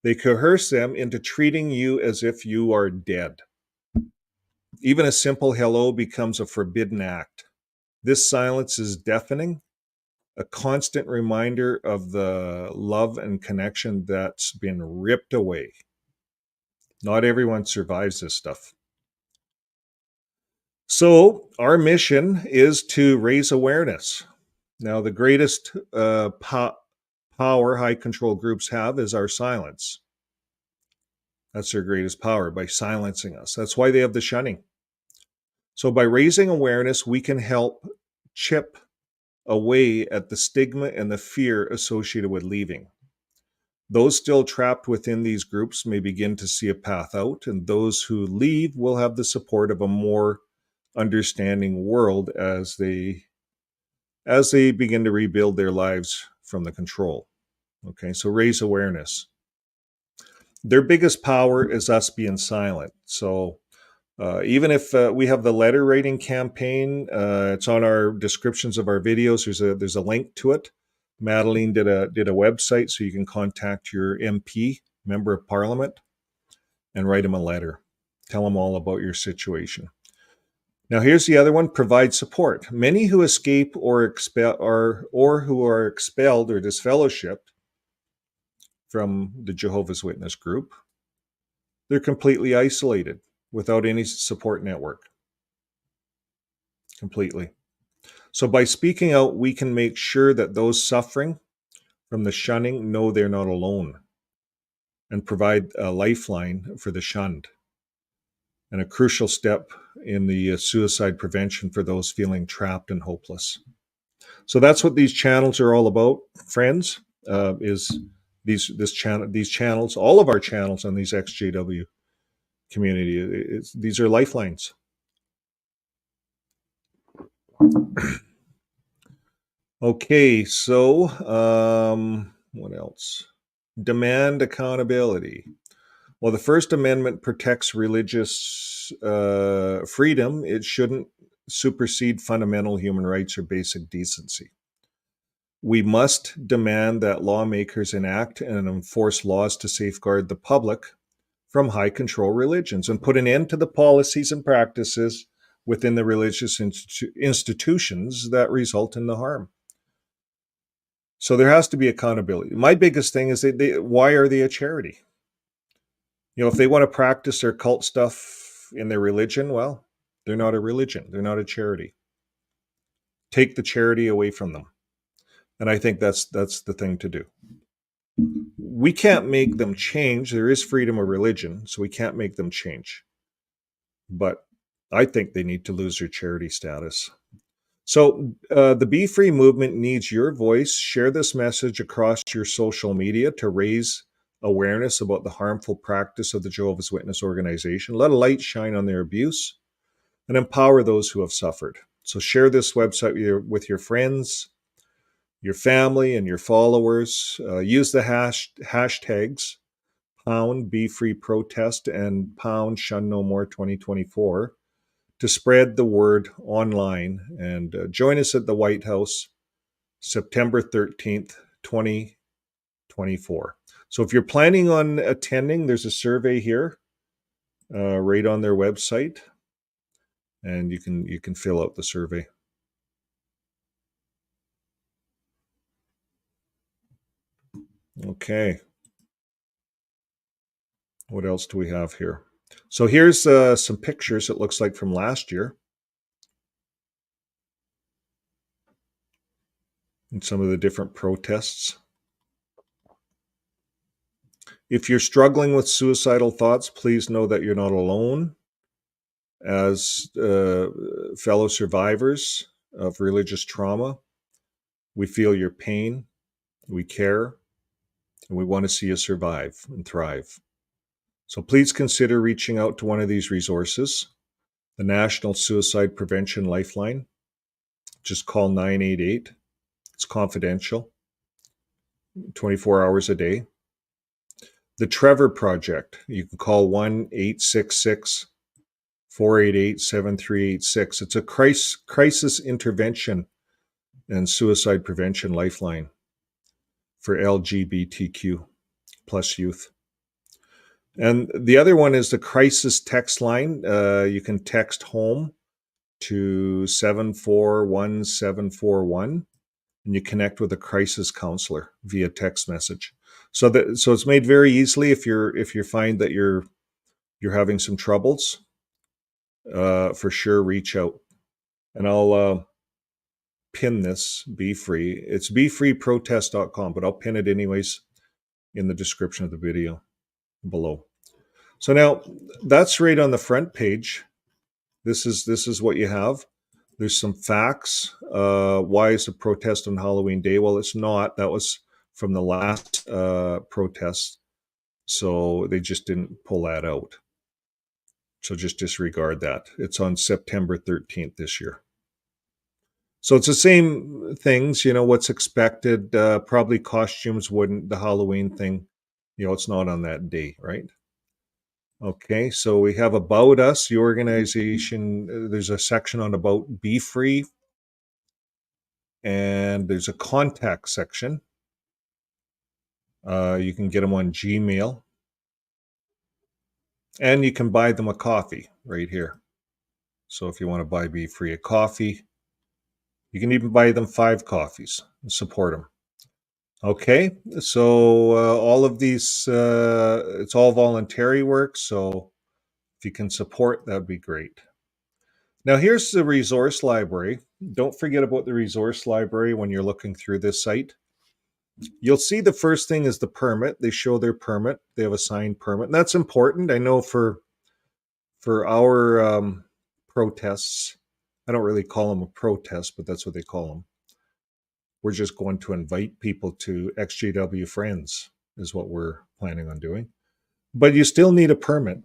They coerce them into treating you as if you are dead. Even a simple hello becomes a forbidden act. This silence is deafening, a constant reminder of the love and connection that's been ripped away. Not everyone survives this stuff. So our mission is to raise awareness. Now, the greatest power high control groups have is our silence. That's their greatest power, by silencing us. That's why they have the shunning. So by raising awareness, we can help chip away at the stigma and the fear associated with leaving. Those still trapped within these groups may begin to see a path out, and those who leave will have the support of a more understanding world as they begin to rebuild their lives from the control. Okay, so raise awareness. Their biggest power is us being silent. So even if we have the letter writing campaign, it's on our descriptions of our videos. There's a link to it. Madeline did a website, so you can contact your MP, member of parliament, and write them a letter. Tell them all about your situation. Now here's the other one, provide support. Many who escape or expel or who are expelled or disfellowshipped from the Jehovah's Witness group, they're completely isolated without any support network. Completely. So by speaking out, we can make sure that those suffering from the shunning know they're not alone and provide a lifeline for the shunned and a crucial step in the suicide prevention for those feeling trapped and hopeless. So that's what these channels are all about, friends, is these channels, all of our channels on these exJW community. These are lifelines. Okay, so what else? Demand accountability. Well, the First Amendment protects religious freedom. It shouldn't supersede fundamental human rights or basic decency. We must demand that lawmakers enact and enforce laws to safeguard the public from high control religions and put an end to the policies and practices within the religious institutions that result in the harm. So there has to be accountability. My biggest thing is why are they a charity? You know, if they want to practice their cult stuff in their religion, well, they're not a religion. They're not a charity. Take the charity away from them. And I think that's the thing to do. We can't make them change. There is freedom of religion, so we can't make them change. But I think they need to lose their charity status. So the BEFREE movement needs your voice. Share this message across your social media to raise awareness about the harmful practice of the Jehovah's Witness organization. Let a light shine on their abuse and empower those who have suffered. So share this website with your friends, your family, and your followers. Use the hashtags #BeFreeProtest and #ShunNoMore 2024 to spread the word online. And join us at the White House, September 13th, 2024. So if you're planning on attending, there's a survey here right on their website, and you can fill out the survey. Okay. What else do we have here? So here's some pictures, it looks like, from last year. And some of the different protests. If you're struggling with suicidal thoughts, please know that you're not alone. As fellow survivors of religious trauma, we feel your pain, we care, and we want to see you survive and thrive. So please consider reaching out to one of these resources, the National Suicide Prevention Lifeline. Just call 988. It's confidential, 24 hours a day. The Trevor Project, you can call 1-866-488-7386. It's a crisis intervention and suicide prevention lifeline for LGBTQ plus youth. And the other one is the crisis text line. You can text HOME to 741-741, and you connect with a crisis counselor via text message. So it's made very easily if you find that you're having some troubles. For sure, reach out, and I'll pin this BEFREE. It's BEFREEProtest.com, but I'll pin it anyways in the description of the video below. So now that's right on the front page. This is what you have. There's some facts. Why is a protest on Halloween Day? Well, it's not. That was from the last protest. So they just didn't pull that out. So just disregard that. It's on September 13th this year. So it's the same things, what's expected. Probably costumes wouldn't, the Halloween thing, it's not on that day, right? Okay, so we have About Us, the organization. There's a section on About BEFREE, and there's a contact section. You can get them on Gmail, and you can buy them a coffee right here. So if you want to buy BEFREE a coffee, you can even buy them 5 coffees and support them. Okay, so all of these, it's all voluntary work, so if you can support, that'd be great. Now here's the resource library. Don't forget about the resource library when you're looking through this site. You'll see the first thing is the permit. They show their permit. They have a signed permit. And that's important. I know for our protests, I don't really call them a protest, but that's what they call them. We're just going to invite people to exJW Friends is what we're planning on doing. But you still need a permit.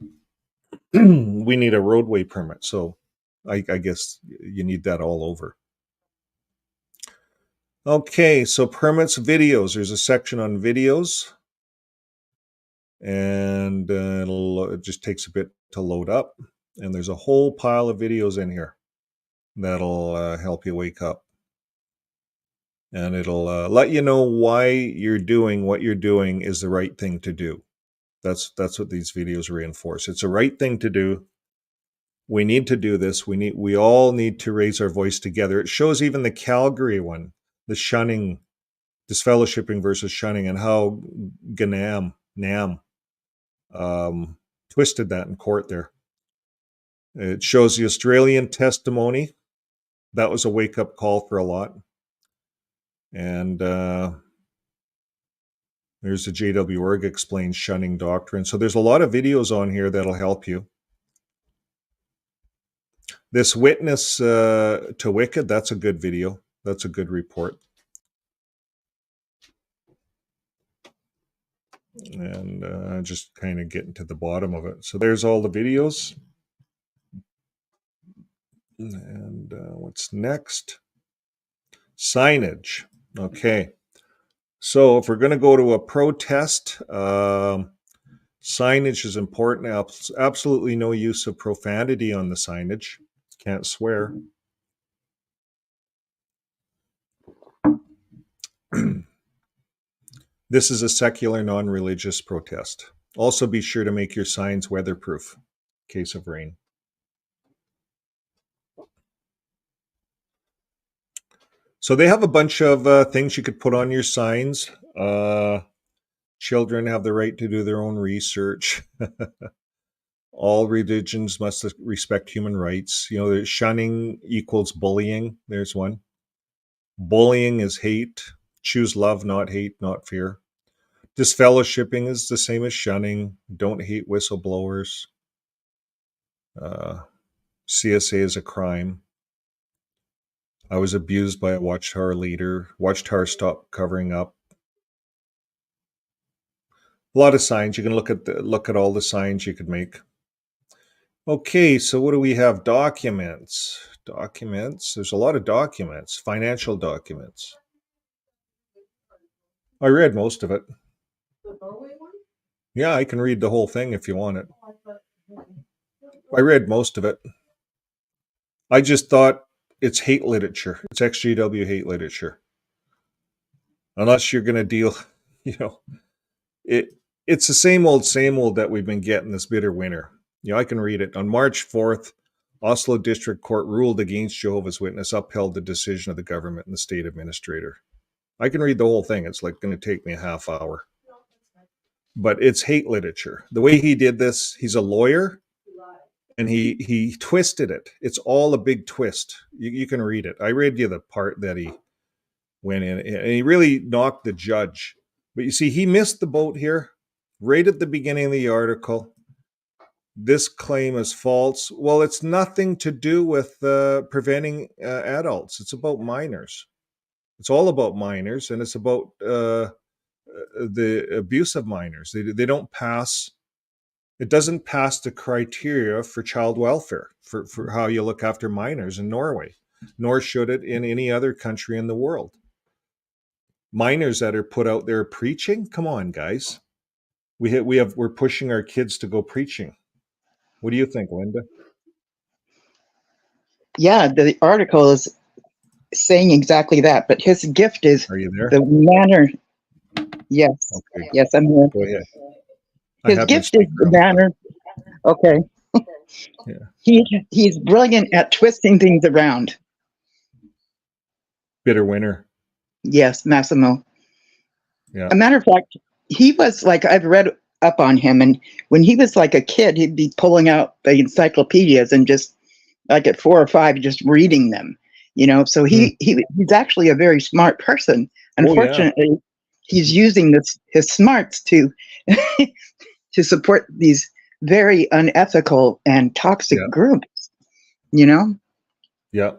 We need a roadway permit. So I guess you need that all over. Okay, so permits, videos. There's a section on videos. And it just takes a bit to load up. And there's a whole pile of videos in here that'll help you wake up. And it'll let you know why you're doing what you're doing is the right thing to do. That's what these videos reinforce. It's the right thing to do. We need to do this. We all need to raise our voice together. It shows even the Calgary one, the shunning, disfellowshipping versus shunning, and how Nam twisted that in court there. It shows the Australian testimony. That was a wake-up call for a lot. And there's the JW Org explains shunning doctrine. So there's a lot of videos on here that'll help you. This witness to wicked, that's a good video. That's a good report. And just kind of getting to the bottom of it. So there's all the videos. And what's next? Signage. Okay. So if we're going to go to a protest, signage is important. Absolutely no use of profanity on the signage. Can't swear. This is a secular, non-religious protest. Also be sure to make your signs weatherproof in case of rain. So they have a bunch of things you could put on your signs. Children have the right to do their own research. All religions must respect human rights. You know, shunning equals bullying. There's one. Bullying is hate. Choose love, not hate, not fear. Disfellowshipping is the same as shunning. Don't hate whistleblowers. CSA is a crime. I was abused by a Watchtower leader. Watchtower stopped covering up. A lot of signs. You can look at all the signs you could make. Okay, so what do we have? Documents. Documents. There's a lot of documents. Financial documents. I read most of it. The Norway one? Yeah, I can read the whole thing if you want it. I read most of it. I just thought it's hate literature. It's exJW hate literature. Unless you're going to deal, you know, it's the same old that we've been getting this bitter winter. You know, I can read it. On March 4th, Oslo District Court ruled against Jehovah's Witness, upheld the decision of the government and the state administrator. I can read the whole thing. It's like going to take me a half hour. But it's hate literature. The way he did this, he's a lawyer, and he twisted it. It's all a big twist. You can read it. I read you the part that he went in, and he really knocked the judge. But you see, he missed the boat here right at the beginning of the article. This claim is false. Well, it's nothing to do with preventing adults. It's about minors. It's all about minors, and it's about the abuse of minors. They don't pass. It doesn't pass the criteria for child welfare, for how you look after minors in Norway, nor should it in any other country in the world. Minors that are put out there preaching, come on, guys. We're pushing our kids to go preaching. What do you think, Linda? Yeah, the article is saying exactly that, but his gift is Are you there? the manner. Yes, Okay. yes, I'm here. Go ahead. His gift is the manner. Okay. He's brilliant at twisting things around. Bitter winner. Yes, Massimo. Yeah. A matter of fact, he was like, I've read up on him, and when he was like a kid, he'd be pulling out the encyclopedias and just like at 4 or 5, just reading them. So he's actually a very smart person. Unfortunately, he's using his smarts to to support these very unethical and toxic groups. Yeah.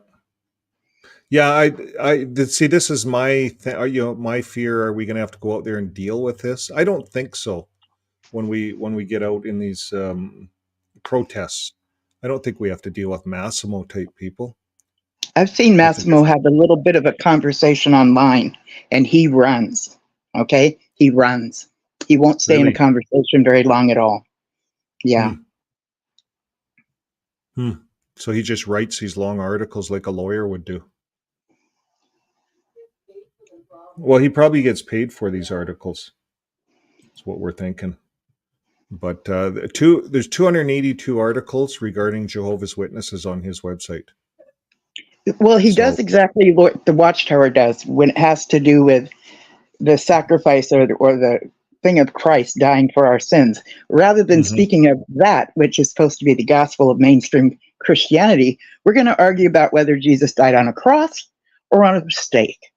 Yeah, I did see. This is my my fear. Are we going to have to go out there and deal with this? I don't think so. When we get out in these protests, I don't think we have to deal with Massimo type people. I've seen Massimo have a little bit of a conversation online, and he runs. Okay, he runs. He won't stay in a conversation very long at all. Yeah. So he just writes these long articles like a lawyer would do. Well, he probably gets paid for these articles. That's what we're thinking. But there's 282 articles regarding Jehovah's Witnesses on his website. Well, he does exactly what the Watchtower does when it has to do with the sacrifice or the thing of Christ dying for our sins. Rather than speaking of that, which is supposed to be the gospel of mainstream Christianity, we're going to argue about whether Jesus died on a cross or on a stake,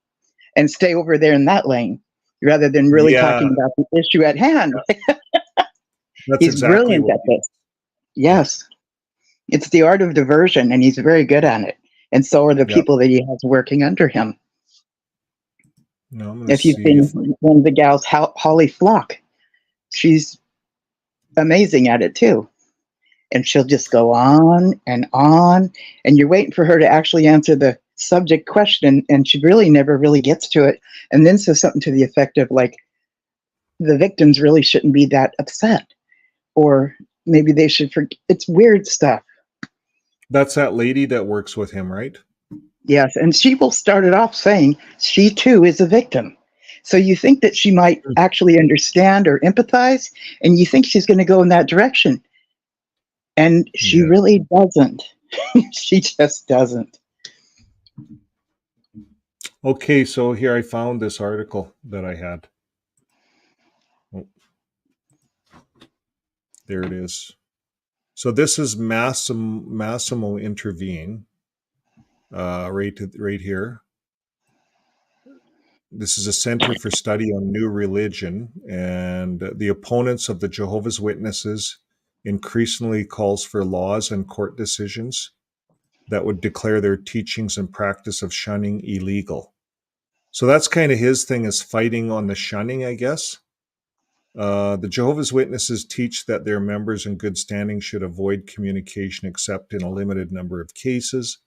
and stay over there in that lane rather than really talking about the issue at hand. He's exactly brilliant at this. Yes. It's the art of diversion, and he's very good at it. And so are the people that he has working under him. No, if you've seen one of the gals, Holly Flock, she's amazing at it too. And she'll just go on, and you're waiting for her to actually answer the subject question, and she really never really gets to it, and then says something to the effect of like, the victims really shouldn't be that upset, or maybe they should forget. It's weird stuff. That's that lady that works with him, right? Yes, and she will start it off saying she too is a victim. So you think that she might actually understand or empathize, and you think she's going to go in that direction. And she really doesn't. She just doesn't. Okay, so here I found this article that I had. Oh. There it is. So this is Massimo Introvigne, right here. This is a Center for Study on New Religion, and the opponents of the Jehovah's Witnesses increasingly calls for laws and court decisions that would declare their teachings and practice of shunning illegal. So that's kind of his thing, is fighting on the shunning, I guess. The Jehovah's Witnesses teach that their members in good standing should avoid communication except in a limited number of cases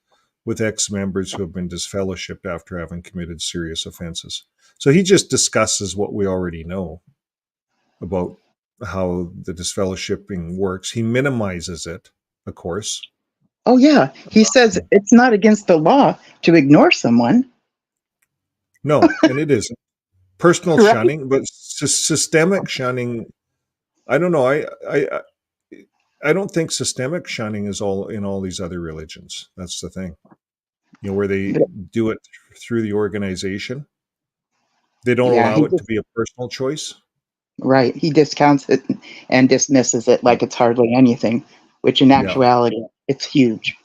with ex-members who have been disfellowshipped after having committed serious offenses. So he just discusses what we already know about how the disfellowshipping works. He minimizes it, of course. Oh, yeah. He says it's not against the law to ignore someone. No, and it isn't. Personal shunning, but systemic shunning, I don't know. I don't think systemic shunning is all in all these other religions. That's the thing. Where they do it through the organization. They don't allow it to be a personal choice. Right. He discounts it and dismisses it like it's hardly anything, which in actuality, it's huge.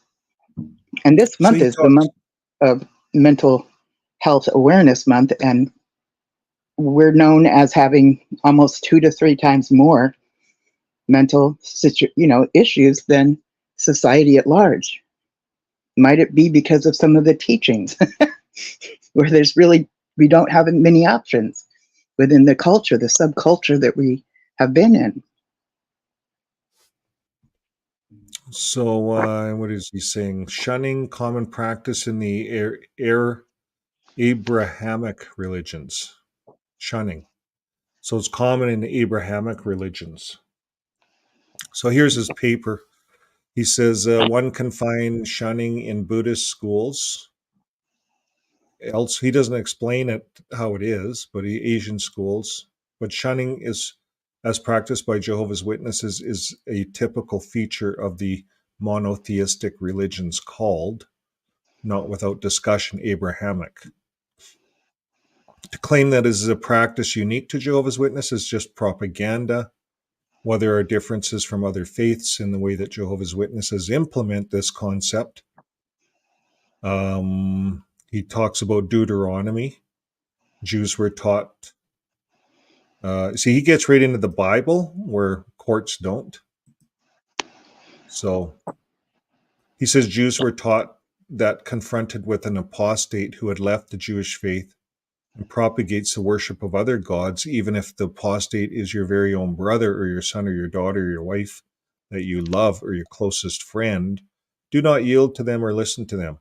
And this month is the month of Mental Health Awareness Month, and we're known as having almost 2 to 3 times more mental issues than society at large. Might it be because of some of the teachings where we don't have many options within the culture, the subculture that we have been in? So what is he saying? Shunning, common practice in the Abrahamic religions. Shunning. So it's common in the Abrahamic religions. So here's his paper. He says one can find shunning in Buddhist schools. Else, he doesn't explain it how it is, but Asian schools. But shunning is as practiced by Jehovah's Witnesses is a typical feature of the monotheistic religions called, not without discussion, Abrahamic. To claim that is a practice unique to Jehovah's Witnesses is just propaganda. While there are differences from other faiths in the way that Jehovah's Witnesses implement this concept, he talks about Deuteronomy. Jews were taught. See, he gets right into the Bible where courts don't. So he says Jews were taught that confronted with an apostate who had left the Jewish faith and propagates the worship of other gods, even if the apostate is your very own brother or your son or your daughter or your wife that you love or your closest friend, do not yield to them or listen to them.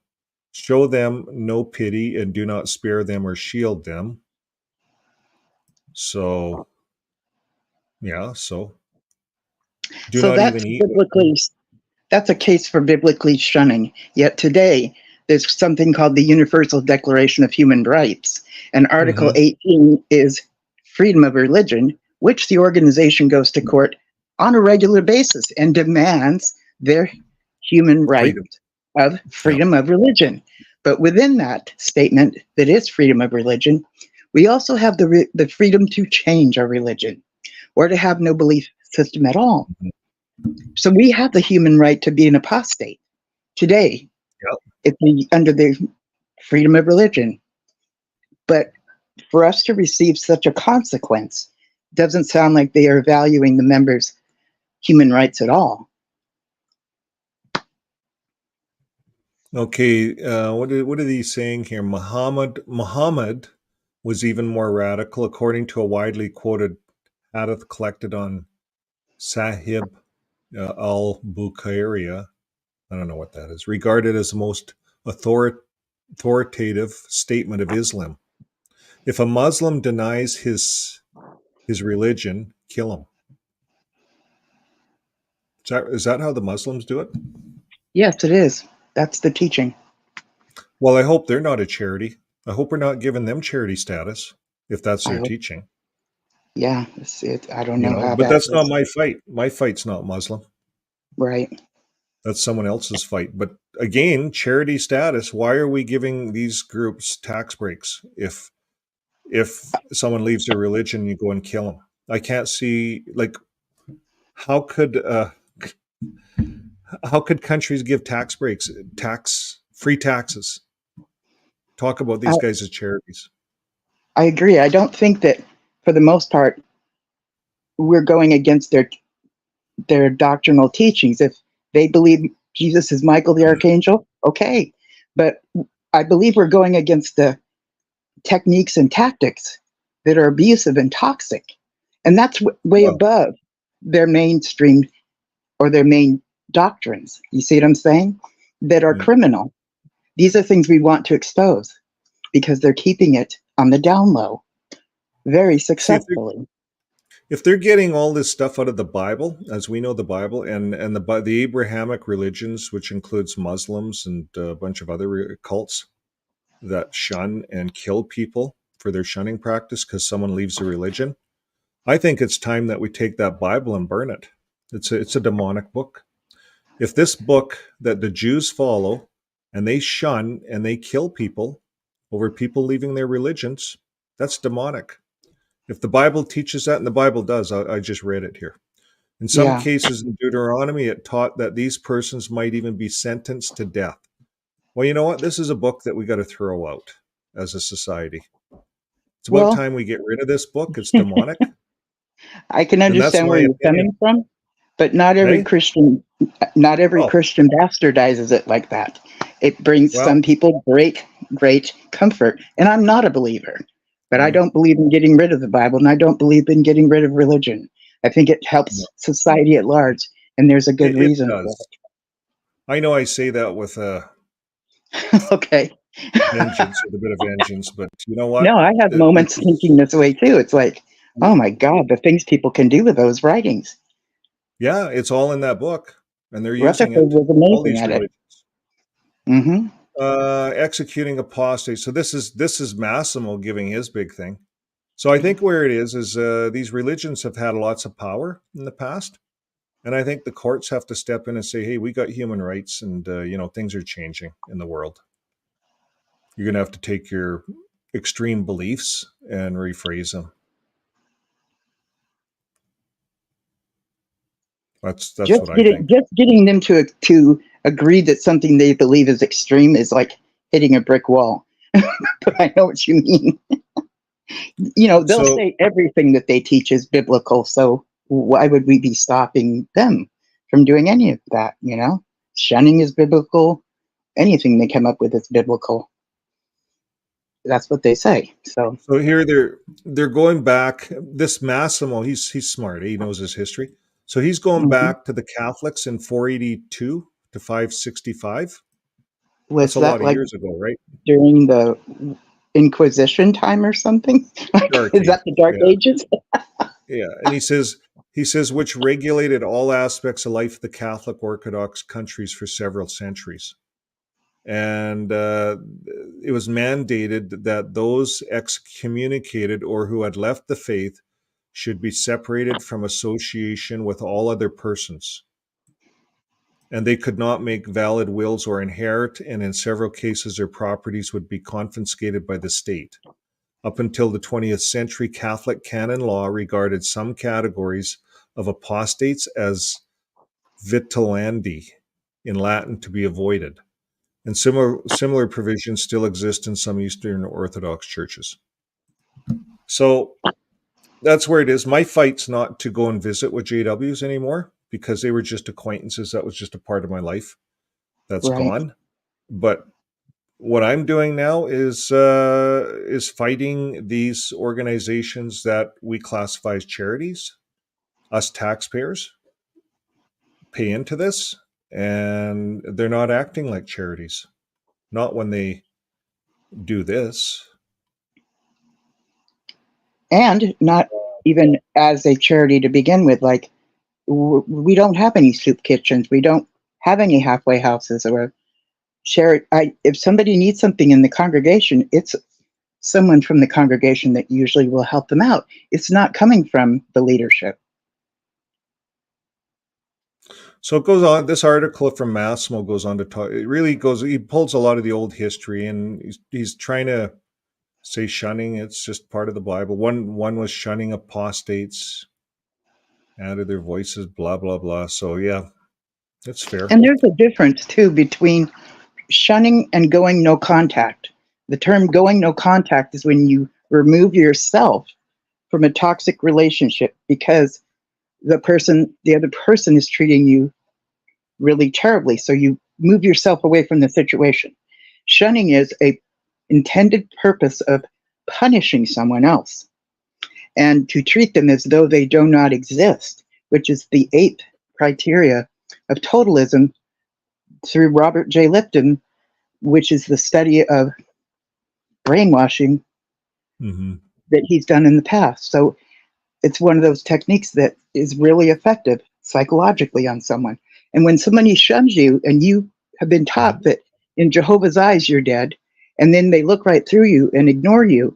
Show them no pity and do not spare them or shield them. So, yeah, so do So not that's even eat. that's a case for biblically shunning. Yet today, there's something called the Universal Declaration of Human Rights. And Article 18 is freedom of religion, which the organization goes to court on a regular basis and demands their human right of freedom of religion. But within that statement that is freedom of religion, we also have the freedom to change our religion or to have no belief system at all. So we have the human right to be an apostate today. It's under the freedom of religion. But for us to receive such a consequence doesn't sound like they are valuing the members' human rights at all. Okay, what are these saying here? Muhammad was even more radical, according to a widely quoted hadith collected on Sahib al-Bukhariya. I don't know what that is. Regarded as the most authoritative statement of Islam. If a Muslim denies his religion, kill him. Is that how the Muslims do it? Yes, it is. That's the teaching. Well, I hope they're not a charity. I hope we're not giving them charity status if that's their teaching. Yeah, I don't know how but that's is. not my fight. My fight's not Muslim. Right. That's someone else's fight. But again, charity status, why are we giving these groups tax breaks if someone leaves their religion, you go and kill them? I can't see, like, how could countries give tax breaks, free taxes? Talk about these guys as charities. I agree. I don't think that, for the most part, we're going against their doctrinal teachings. If they believe Jesus is Michael the Archangel, okay. But I believe we're going against the techniques and tactics that are abusive and toxic. And that's way above their mainstream or their main doctrines. You see what I'm saying? That are criminal. These are things we want to expose because they're keeping it on the down low very successfully. If they're getting all this stuff out of the Bible, as we know the Bible, and the Abrahamic religions, which includes Muslims and a bunch of other cults that shun and kill people for their shunning practice because someone leaves a religion, I think it's time that we take that Bible and burn it. It's a demonic book. If this book that the Jews follow and they shun and they kill people over people leaving their religions, that's demonic. If the Bible teaches that, and the Bible does, I just read it here. In some cases in Deuteronomy, it taught that these persons might even be sentenced to death. Well, you know what? This is a book that we got to throw out as a society. It's about time we get rid of this book. It's demonic. I can understand where you're coming from, but not every Christian Christian bastardizes it like that. It brings some people great comfort. And I'm not a believer. But I don't believe in getting rid of the Bible, and I don't believe in getting rid of religion. I think it helps society at large, and there's a good reason for it. I know I say that with vengeance, with a bit of vengeance, but you know what? No, I have moments thinking this way too. It's like, oh my God, the things people can do with those writings. Yeah, it's all in that book, and they're using it. Was amazing at it. Executing apostates. So this is Massimo giving his big thing. So I think where it is these religions have had lots of power in the past. And I think the courts have to step in and say, hey, we got human rights and, things are changing in the world. You're going to have to take your extreme beliefs and rephrase them. That's what I think. Just getting them to agree that something they believe is extreme is like hitting a brick wall. But I know what you mean. They'll say everything that they teach is biblical. So why would we be stopping them from doing any of that? Shunning is biblical. Anything they come up with is biblical. That's what they say. So here they're going back. This Massimo, he's smart. He knows his history. So he's going back to the Catholics in 482 to 565. Was That's a lot of years ago, right? During the Inquisition time or something? Is that the Dark Ages? Yeah, and he says which regulated all aspects of life of the Catholic Orthodox countries for several centuries. And it was mandated that those excommunicated or who had left the faith should be separated from association with all other persons. And they could not make valid wills or inherit, and in several cases their properties would be confiscated by the state. Up until the 20th century, Catholic canon law regarded some categories of apostates as vitellandi, in Latin, to be avoided. And similar provisions still exist in some Eastern Orthodox churches. So that's where it is. My fight's not to go and visit with JWs anymore because they were just acquaintances. That was just a part of my life. That's gone. But what I'm doing now is fighting these organizations that we classify as charities. Us taxpayers pay into this, and they're not acting like charities. Not when they do this. And not even as a charity to begin with. Like, we don't have any soup kitchens. We don't have any halfway houses or if somebody needs something in the congregation, it's someone from the congregation that usually will help them out. It's not coming from the leadership. So it goes on. This article from Massimo goes on to talk. It really goes. He pulls a lot of the old history, and he's trying to say shunning. It's just part of the Bible. One was shunning apostates, added their voices, blah blah blah. So yeah, it's fair. And there's a difference too between shunning and going no contact. The term going no contact is when you remove yourself from a toxic relationship because the other person is treating you really terribly. So you move yourself away from the situation. Shunning is a intended purpose of punishing someone else and to treat them as though they do not exist, which is the 8th criteria of totalism through Robert J. Lipton, which is the study of brainwashing that he's done in the past. So it's one of those techniques that is really effective psychologically on someone. And when somebody shuns you and you have been taught that in Jehovah's eyes you're dead, and then they look right through you and ignore you,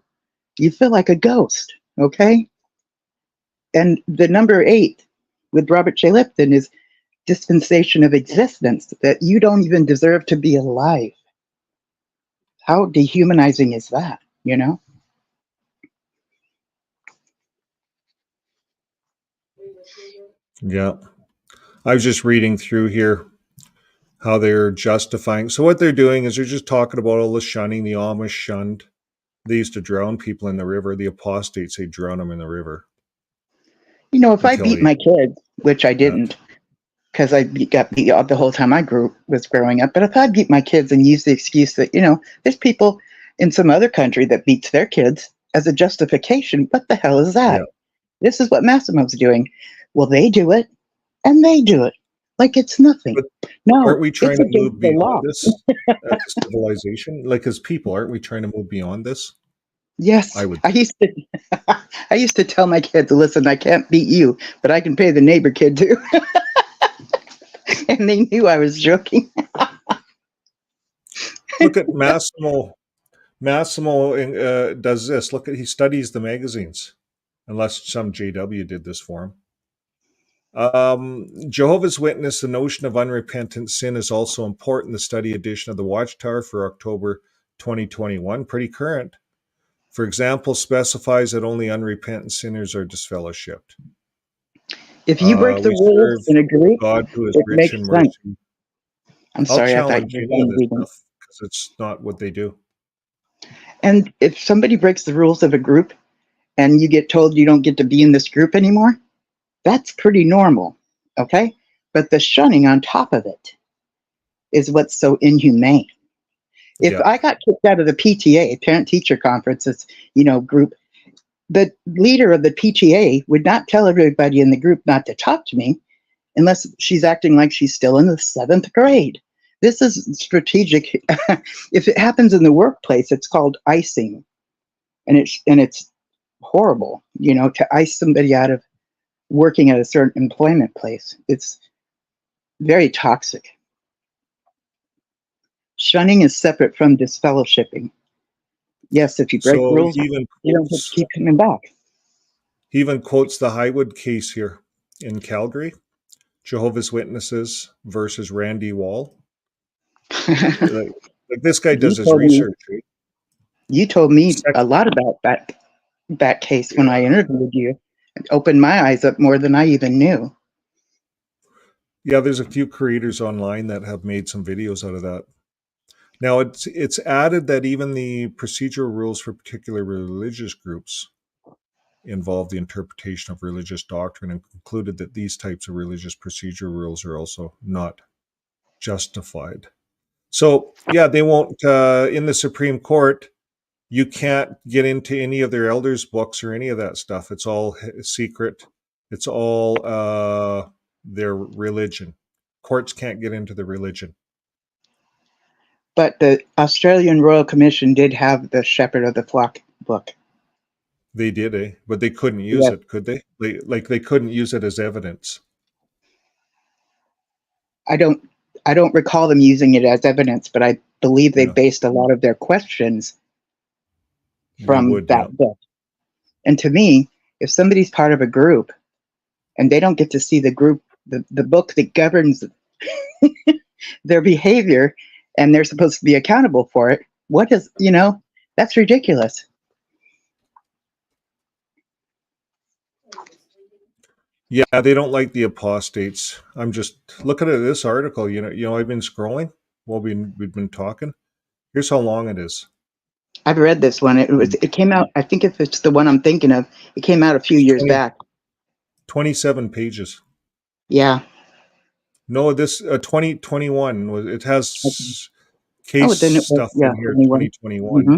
you feel like a ghost, okay? And the number 8 with Robert J. Lipton is dispensation of existence, that you don't even deserve to be alive. How dehumanizing is that, Yeah. I was just reading through here how they're justifying. So what they're doing is they're just talking about all the shunning. The Amish shunned. They used to drown people in the river. The apostates, they drown them in the river. If I beat my kids, which I didn't, because I got beat up the whole time I was growing up, but if I beat my kids and use the excuse that, there's people in some other country that beats their kids as a justification, what the hell is that? Yeah. This is what Massimo's doing. Well, they do it, and they do it like it's nothing. But no, aren't we trying to move beyond this civilization? Like as people, aren't we trying to move beyond this? Yes, I used to tell my kids, listen, I can't beat you, but I can pay the neighbor kid too. And they knew I was joking. Look at Massimo. Massimo does this. Look at, he studies the magazines, unless some JW did this for him. Jehovah's Witness, the notion of unrepentant sin is also important. The study edition of the Watchtower for October 2021, pretty current. For example, specifies that only unrepentant sinners are disfellowshipped. If you break the We rules serve in a group, God who is it rich makes in sense. mercy. I'm I'll sorry, I thought challenge you any of were this reading. stuff because it's not what they do. And if somebody breaks the rules of a group and you get told you don't get to be in this group anymore, that's pretty normal, okay? But the shunning on top of it is what's so inhumane. If Yeah. I got kicked out of the PTA, parent-teacher conferences, group, the leader of the PTA would not tell everybody in the group not to talk to me unless she's acting like she's still in the 7th grade. This is strategic. If it happens in the workplace, it's called icing. And it's horrible, to ice somebody out of working at a certain employment place. It's very toxic. Shunning is separate from disfellowshipping. Yes, if you break So rules, he even you don't get to keep coming back. He even quotes the Highwood case here in Calgary, Jehovah's Witnesses versus Randy Wall. like this guy does his research. Right? You told me a lot about that case when I interviewed you. It opened my eyes up more than I even knew. Yeah, there's a few creators online that have made some videos out of that. Now, it's added that even the procedural rules for particular religious groups involve the interpretation of religious doctrine, and concluded that these types of religious procedural rules are also not justified. So, yeah, they won't, in the Supreme Court, you can't get into any of their elders' books or any of that stuff. It's all secret. It's all their religion. Courts can't get into the religion. But the Australian Royal Commission did have the Shepherd of the Flock book. They did, but they couldn't use it, could they? They couldn't use it as evidence. I don't recall them using it as evidence, but I believe they based a lot of their questions from that book. And to me, if somebody's part of a group and they don't get to see the group, the book that governs their behavior, and they're supposed to be accountable for it, that's ridiculous. Yeah, they don't like the apostates. I'm just looking at this article. I've been scrolling while we've been talking. Here's how long it is. I've read this one. It came out. I think if it's the one I'm thinking of, it came out a few years back. 27 pages. Yeah. No, this 2021 was. It has case stuff in here. 2021. Mm-hmm.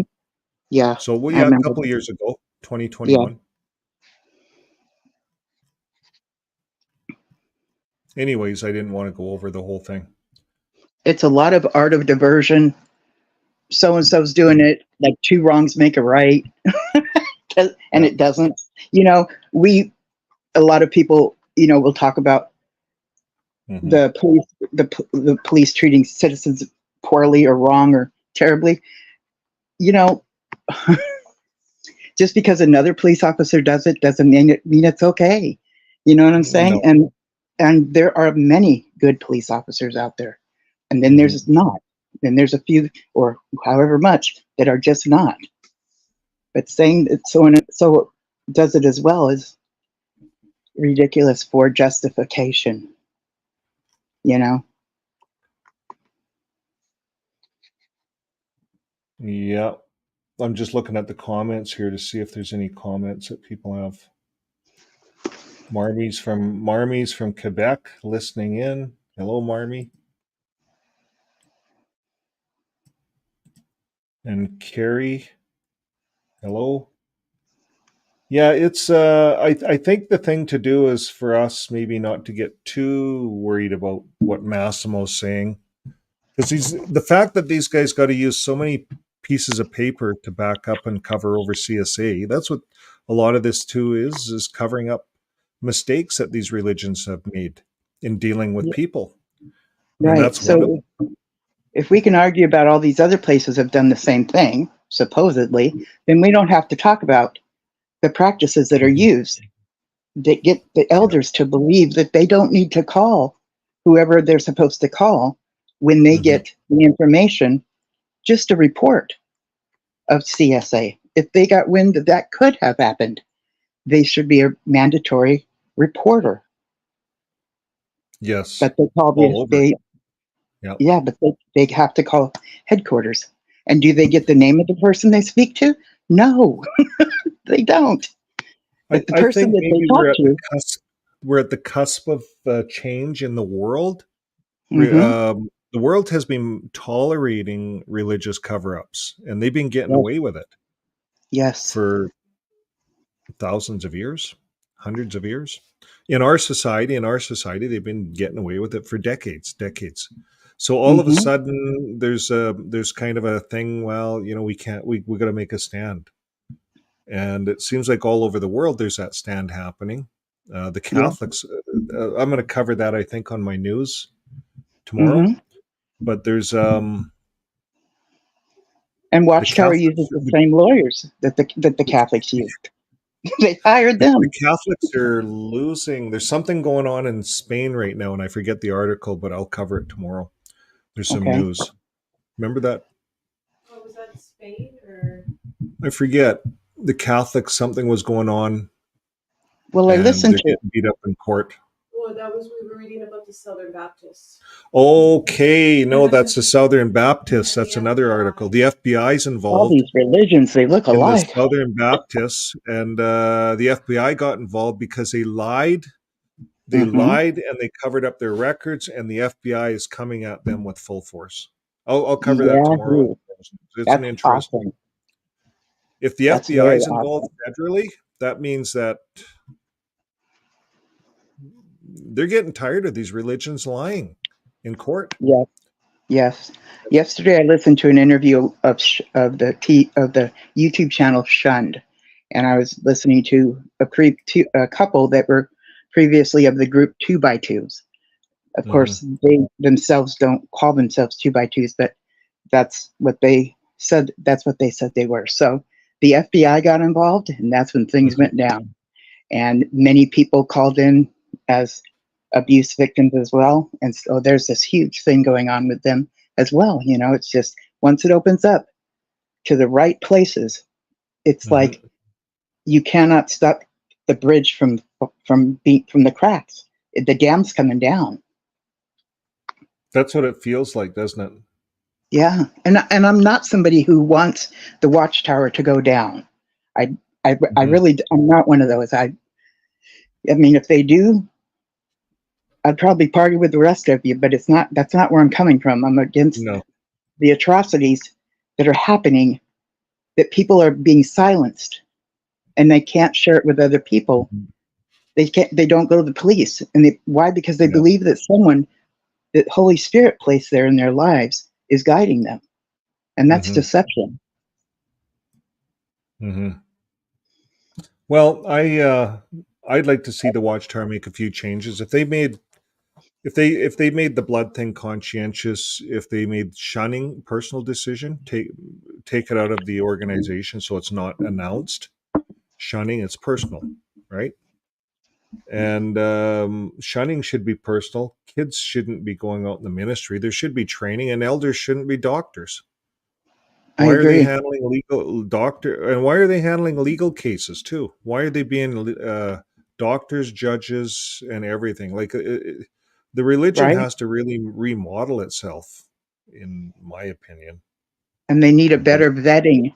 Yeah. So a couple of years ago, 2021. Yeah. Anyways, I didn't want to go over the whole thing. It's a lot of art of diversion. So-and-so's doing it, like 2 wrongs make a right. And it doesn't. A lot of people, will talk about the police treating citizens poorly or wrong or terribly. Just because another police officer does it doesn't mean it's okay. You know what I'm saying? No. And there are many good police officers out there. And then there's not. Then there's a few, or however much, that are just not. But saying that so does it as well is ridiculous for justification. Yeah, I'm just looking at the comments here to see if there's any comments that people have. Marmy's from Quebec listening in. Hello, Marmy. And Carrie, hello. Yeah, it's I think the thing to do is for us maybe not to get too worried about what Massimo's saying, because the fact that these guys got to use so many pieces of paper to back up and cover over CSA. That's what a lot of this too is covering up mistakes that these religions have made in dealing with people. Right. So if we can argue about all these other places have done the same thing, supposedly, then we don't have to talk about the practices that are used that get the elders to believe that they don't need to call whoever they're supposed to call when they get the information, just a report of CSA. If they got wind that that could have happened, they should be a mandatory reporter. Yes. But they call All over. Yep. yeah, but they have to call headquarters. And do they get the name of the person they speak to? No, they don't. But the I person think that maybe they talk to, we're at the cusp of change in the world. mhm, The world has been tolerating religious cover-ups, and they've been getting yes, away with it yes, for thousands of years, hundreds of years. In our society, they've been getting away with it for decades. So all of a mhm, sudden, there's kind of a thing. Well, you know, we can't. We got to make a stand, and it seems like all over the world there's that stand happening. The yeah, Catholics. I'm going to cover that, I think, on my news tomorrow. mhm. But there's And the Watchtower Catholics. uses the same lawyers that the Catholics use. They hired The them. Catholics are losing. There's something going on in Spain right now, and I forget the article, but I'll cover it tomorrow. There's some Okay. news. Remember that? Oh, was that Spain or? I forget. The Catholics, something was going on, Well, I and listened they're to getting beat up in court. Oh, that was we were reading about the Southern Baptists. Okay, no, that's the Southern Baptists. That's another article. The FBI's all involved these religions. They look in the alike. Southern Baptists, and the FBI got involved because they lied. They Mhm. lied and they covered up their records, and the FBI is coming at them with full force. I'll cover that tomorrow. Yahoo! It's an That's interesting. awesome. If the That's FBI very is involved awesome. federally, that means that they're getting tired of these religions lying in court. Yes, yes. Yesterday, I listened to an interview of the YouTube channel Shunned, and I was listening to a couple that were previously of the group 2x2s. Of Mm-hmm. course, they themselves don't call themselves 2x2s, but that's what they said. That's what they said they were. So the FBI got involved, and that's when things Mm-hmm. went down. And many people called in as abuse victims as well. And so there's this huge thing going on with them as well. You know, it's just once it opens up to the right places, it's Mm-hmm. like you cannot stop the bridge from the cracks. The dam's coming down. That's what it feels like, doesn't it? Yeah, and I'm not somebody who wants the watchtower to go down. I really, I'm not one of those. I mean, if they do, I'd probably party with the rest of you, but that's not where I'm coming from. I'm against No. the atrocities that are happening, that people are being silenced and they can't share it with other people. They don't go to the police. And why? Because they Yeah. believe that someone that Holy Spirit placed there in their lives is guiding them. And that's Mm-hmm. deception. Mm-hmm. Well, I'd like to see the Watchtower make a few changes. If they made the blood thing conscientious, if they made shunning personal decision, take it out of the organization so it's not announced. Shunning, it's personal, right? And shunning should be personal. Kids shouldn't be going out in the ministry. There should be training, and elders shouldn't be doctors. I Why are they agree. handling why are they handling legal cases too? Why are they being doctors, judges, and everything? Like the religion Right? has to really remodel itself, in my opinion. And they need a better vetting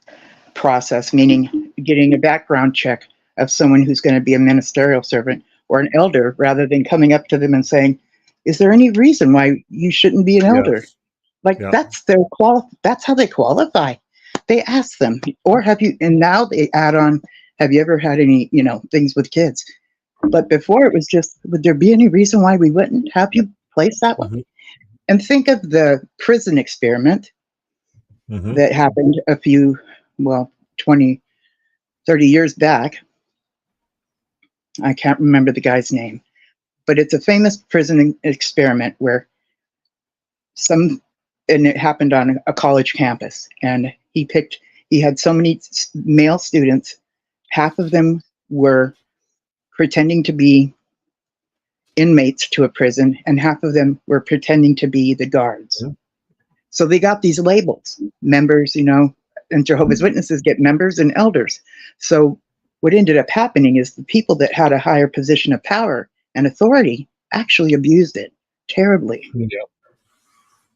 process, meaning getting a background check of someone who's going to be a ministerial servant or an elder, rather than coming up to them and saying, "Is there any reason why you shouldn't be an elder?" Yes. Like Yeah. that's how they qualify. They ask them, or have you? And now they add on, "Have you ever had any, things with kids?" But before it was just, would there be any reason why we wouldn't have you place that one? Mm-hmm. And think of the prison experiment Mm-hmm. that happened 20, 30 years back. I can't remember the guy's name, but it's a famous prison experiment where and it happened on a college campus, and He had so many male students, half of them were pretending to be inmates to a prison, and half of them were pretending to be the guards. Yeah. So they got these labels, members, and Jehovah's Witnesses get members and elders. So what ended up happening is the people that had a higher position of power and authority actually abused it terribly. Yeah.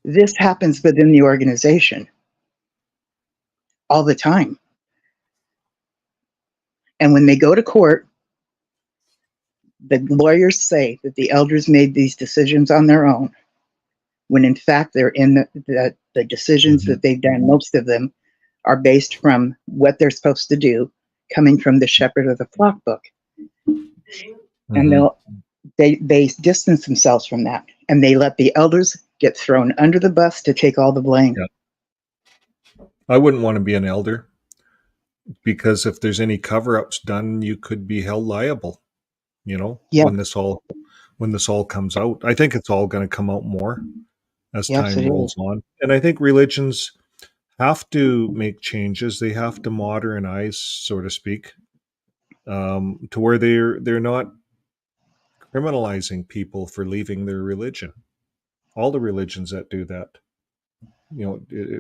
This happens within the organization all the time. And when they go to court, the lawyers say that the elders made these decisions on their own, when in fact they're in the decisions that they've done, most of them are based from what they're supposed to do, coming from the shepherd of the flock book. And they distance themselves from that, and they let the elders get thrown under the bus to take all the blame. Yeah. I wouldn't want to be an elder, because if there's any cover-ups done, you could be held liable, Yeah. when this all comes out. I think it's all going to come out more as time rolls on. And I think religions have to make changes. They have to modernize, so to speak, to where they're not criminalizing people for leaving their religion. All the religions that do that,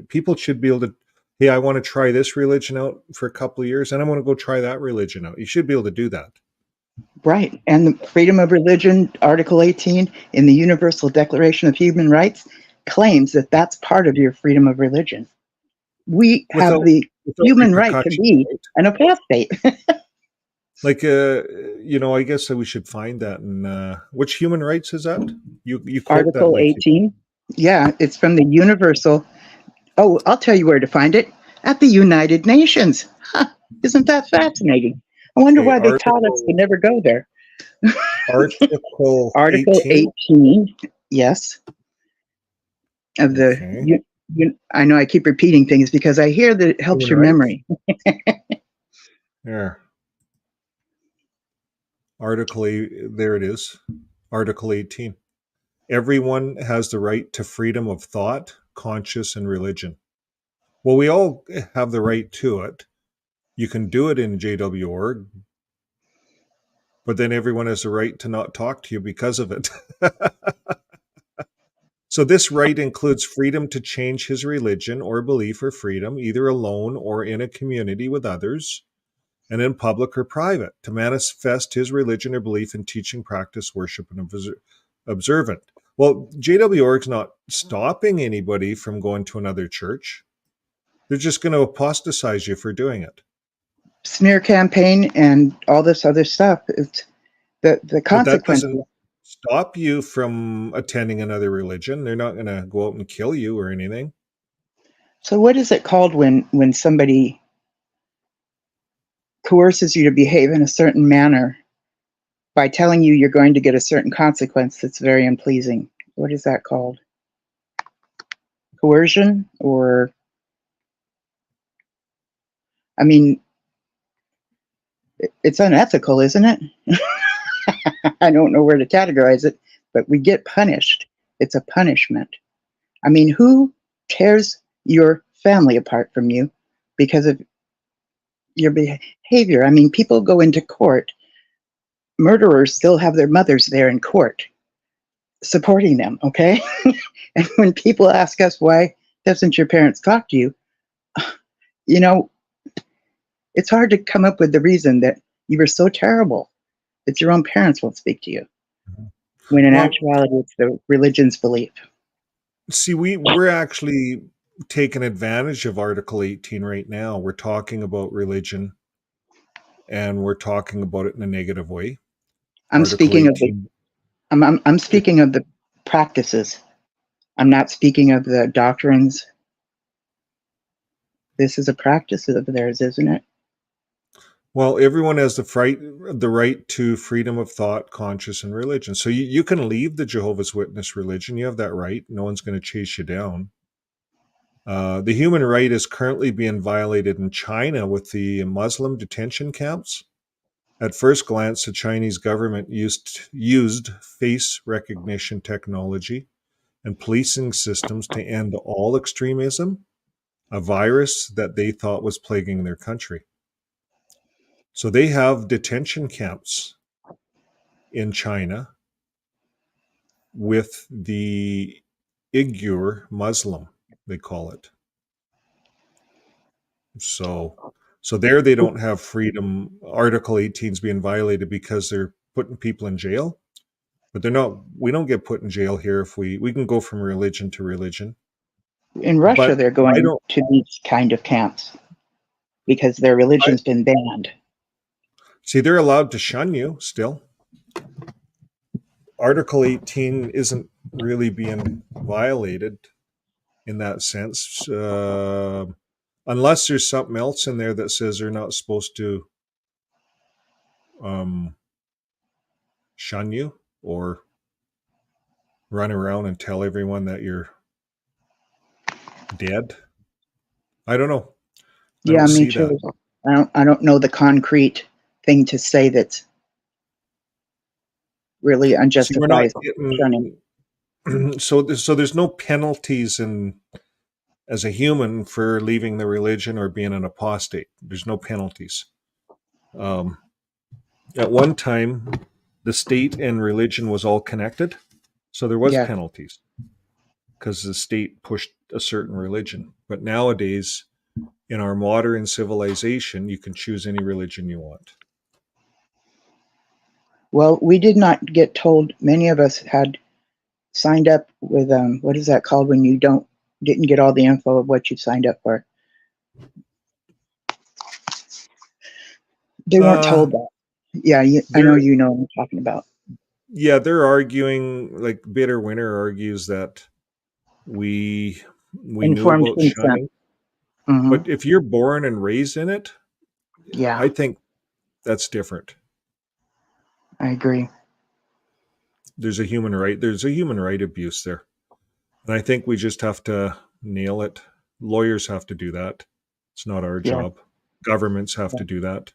people should be able to, hey, I want to try this religion out for a couple of years, and I want to go try that religion out. You should be able to do that. Right. And the freedom of religion, Article 18 in the Universal Declaration of Human Rights claims that that's part of your freedom of religion. We have the human right to be an apostate. Like, I guess we should find that. And which human rights is that? You Article 18. Yeah, it's from the Universal. Oh, I'll tell you where to find it. At the United Nations. Huh, isn't that fascinating? I wonder why they taught us to never go there. Article 18, yes. Of the, I know I keep repeating things because I hear that it helps your memory. Yeah. There it is. Article 18. Everyone has the right to freedom of thought, conscience, and religion. Well, we all have the right to it. You can do it in JW.org, but then everyone has the right to not talk to you because of it. So this right includes freedom to change his religion or belief or freedom, either alone or in a community with others, and in public or private, to manifest his religion or belief in teaching, practice, worship, and observant. Well, JW.org is not stopping anybody from going to another church. They're just going to apostatize you for doing it. Smear campaign and all this other stuff. It's the consequences. That doesn't stop you from attending another religion. They're not going to go out and kill you or anything. So what is it called when somebody coerces you to behave in a certain manner by telling you you're going to get a certain consequence that's very unpleasing? What is that called? Coercion? Or, I mean, it's unethical, isn't it? I don't know where to categorize it, but we get punished. It's a punishment. I mean, who tears your family apart from you because of your behavior? I mean, people go into court. Murderers still have their mothers there in court supporting them, okay? And when people ask us, why doesn't your parents talk to you? It's hard to come up with the reason that you were so terrible that your own parents won't speak to you, when in actuality it's the religion's belief. See, we're actually taking advantage of Article 18 right now. We're talking about religion, and we're talking about it in a negative way. I'm speaking of the practices. I'm not speaking of the doctrines. This is a practice of theirs, isn't it? Well, everyone has the right to freedom of thought, conscience, and religion. So you can leave the Jehovah's Witness religion. You have that right. No one's going to chase you down. The human right is currently being violated in China with the Muslim detention camps. At first glance, the Chinese government used face recognition technology and policing systems to end all extremism a virus that they thought was plaguing their country. So they have detention camps in China with the Uyghur Muslim, they call it. So there they don't have freedom. Article 18 is being violated because they're putting people in jail. But they're not. We don't get put in jail here if we can go from religion to religion. In Russia, But they're I going don't. to these kind of camps because their religion's been banned. See, they're allowed to shun you still. Article 18 isn't really being violated in that sense, unless there's something else in there that says they're not supposed to shun you or run around and tell everyone that you're dead. I don't know. I Yeah, don't me see too. that. I don't know the concrete thing to say that's really See, we're not unjustified shunning. getting. So there's no penalties as a human for leaving the religion or being an apostate. There's no penalties. At one time, the state and religion was all connected, so there was Yeah. penalties because the state pushed a certain religion. But nowadays, in our modern civilization, you can choose any religion you want. Well, we did not get told. Many of us had signed up with what is that called when you didn't get all the info of what you signed up for? They weren't told that. Yeah, I know you know what I'm talking about. Yeah, they're arguing, like Bitter Winter argues that we knew Informed about consent. shunning. Mhm. But if you're born and raised in it, Yeah, I think that's different. I agree. There's a human right abuse there. And I think we just have to nail it. Lawyers have to do that. It's not our Yeah. job. Governments have to do that.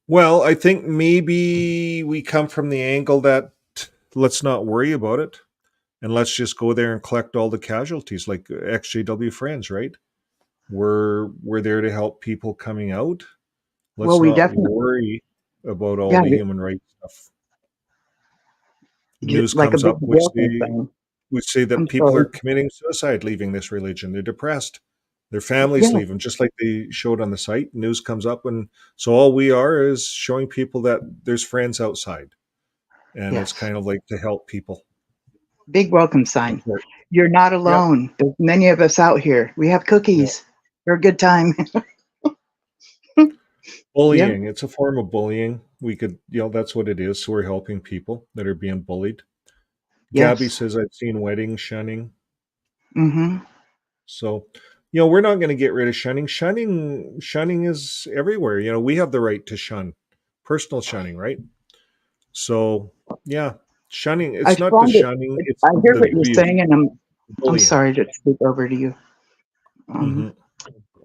Well, I think maybe we come from the angle that let's not worry about it and let's just go there and collect all the casualties, like exJW friends, right? We're there to help people coming out. Let's Well, we not definitely, worry about all yeah, the human rights stuff. News like a comes big up welcome thing. which say that I'm people are sorry. committing suicide leaving this religion. They're depressed. Their families Yeah, leave them, just like they showed on the site. News comes up, and so all we are is showing people that there's friends outside, and it's yes. kind of like to help people. Big welcome sign. That's it. You're not Yep. alone. There's many of us out here. We have cookies. They're a good time. Bullying. It's a form of bullying. We could, that's what it is. So we're helping people that are being bullied. Gabby Yes. says, I've seen wedding shunning. Mm-hmm. So, we're not going to get rid of shunning. Shunning is everywhere. We have the right to shun. Personal shunning, right? So, yeah, shunning. I It's not the find it. shunning. It's I hear the what you're saying, and I'm bullying. sorry to speak over to you. hmm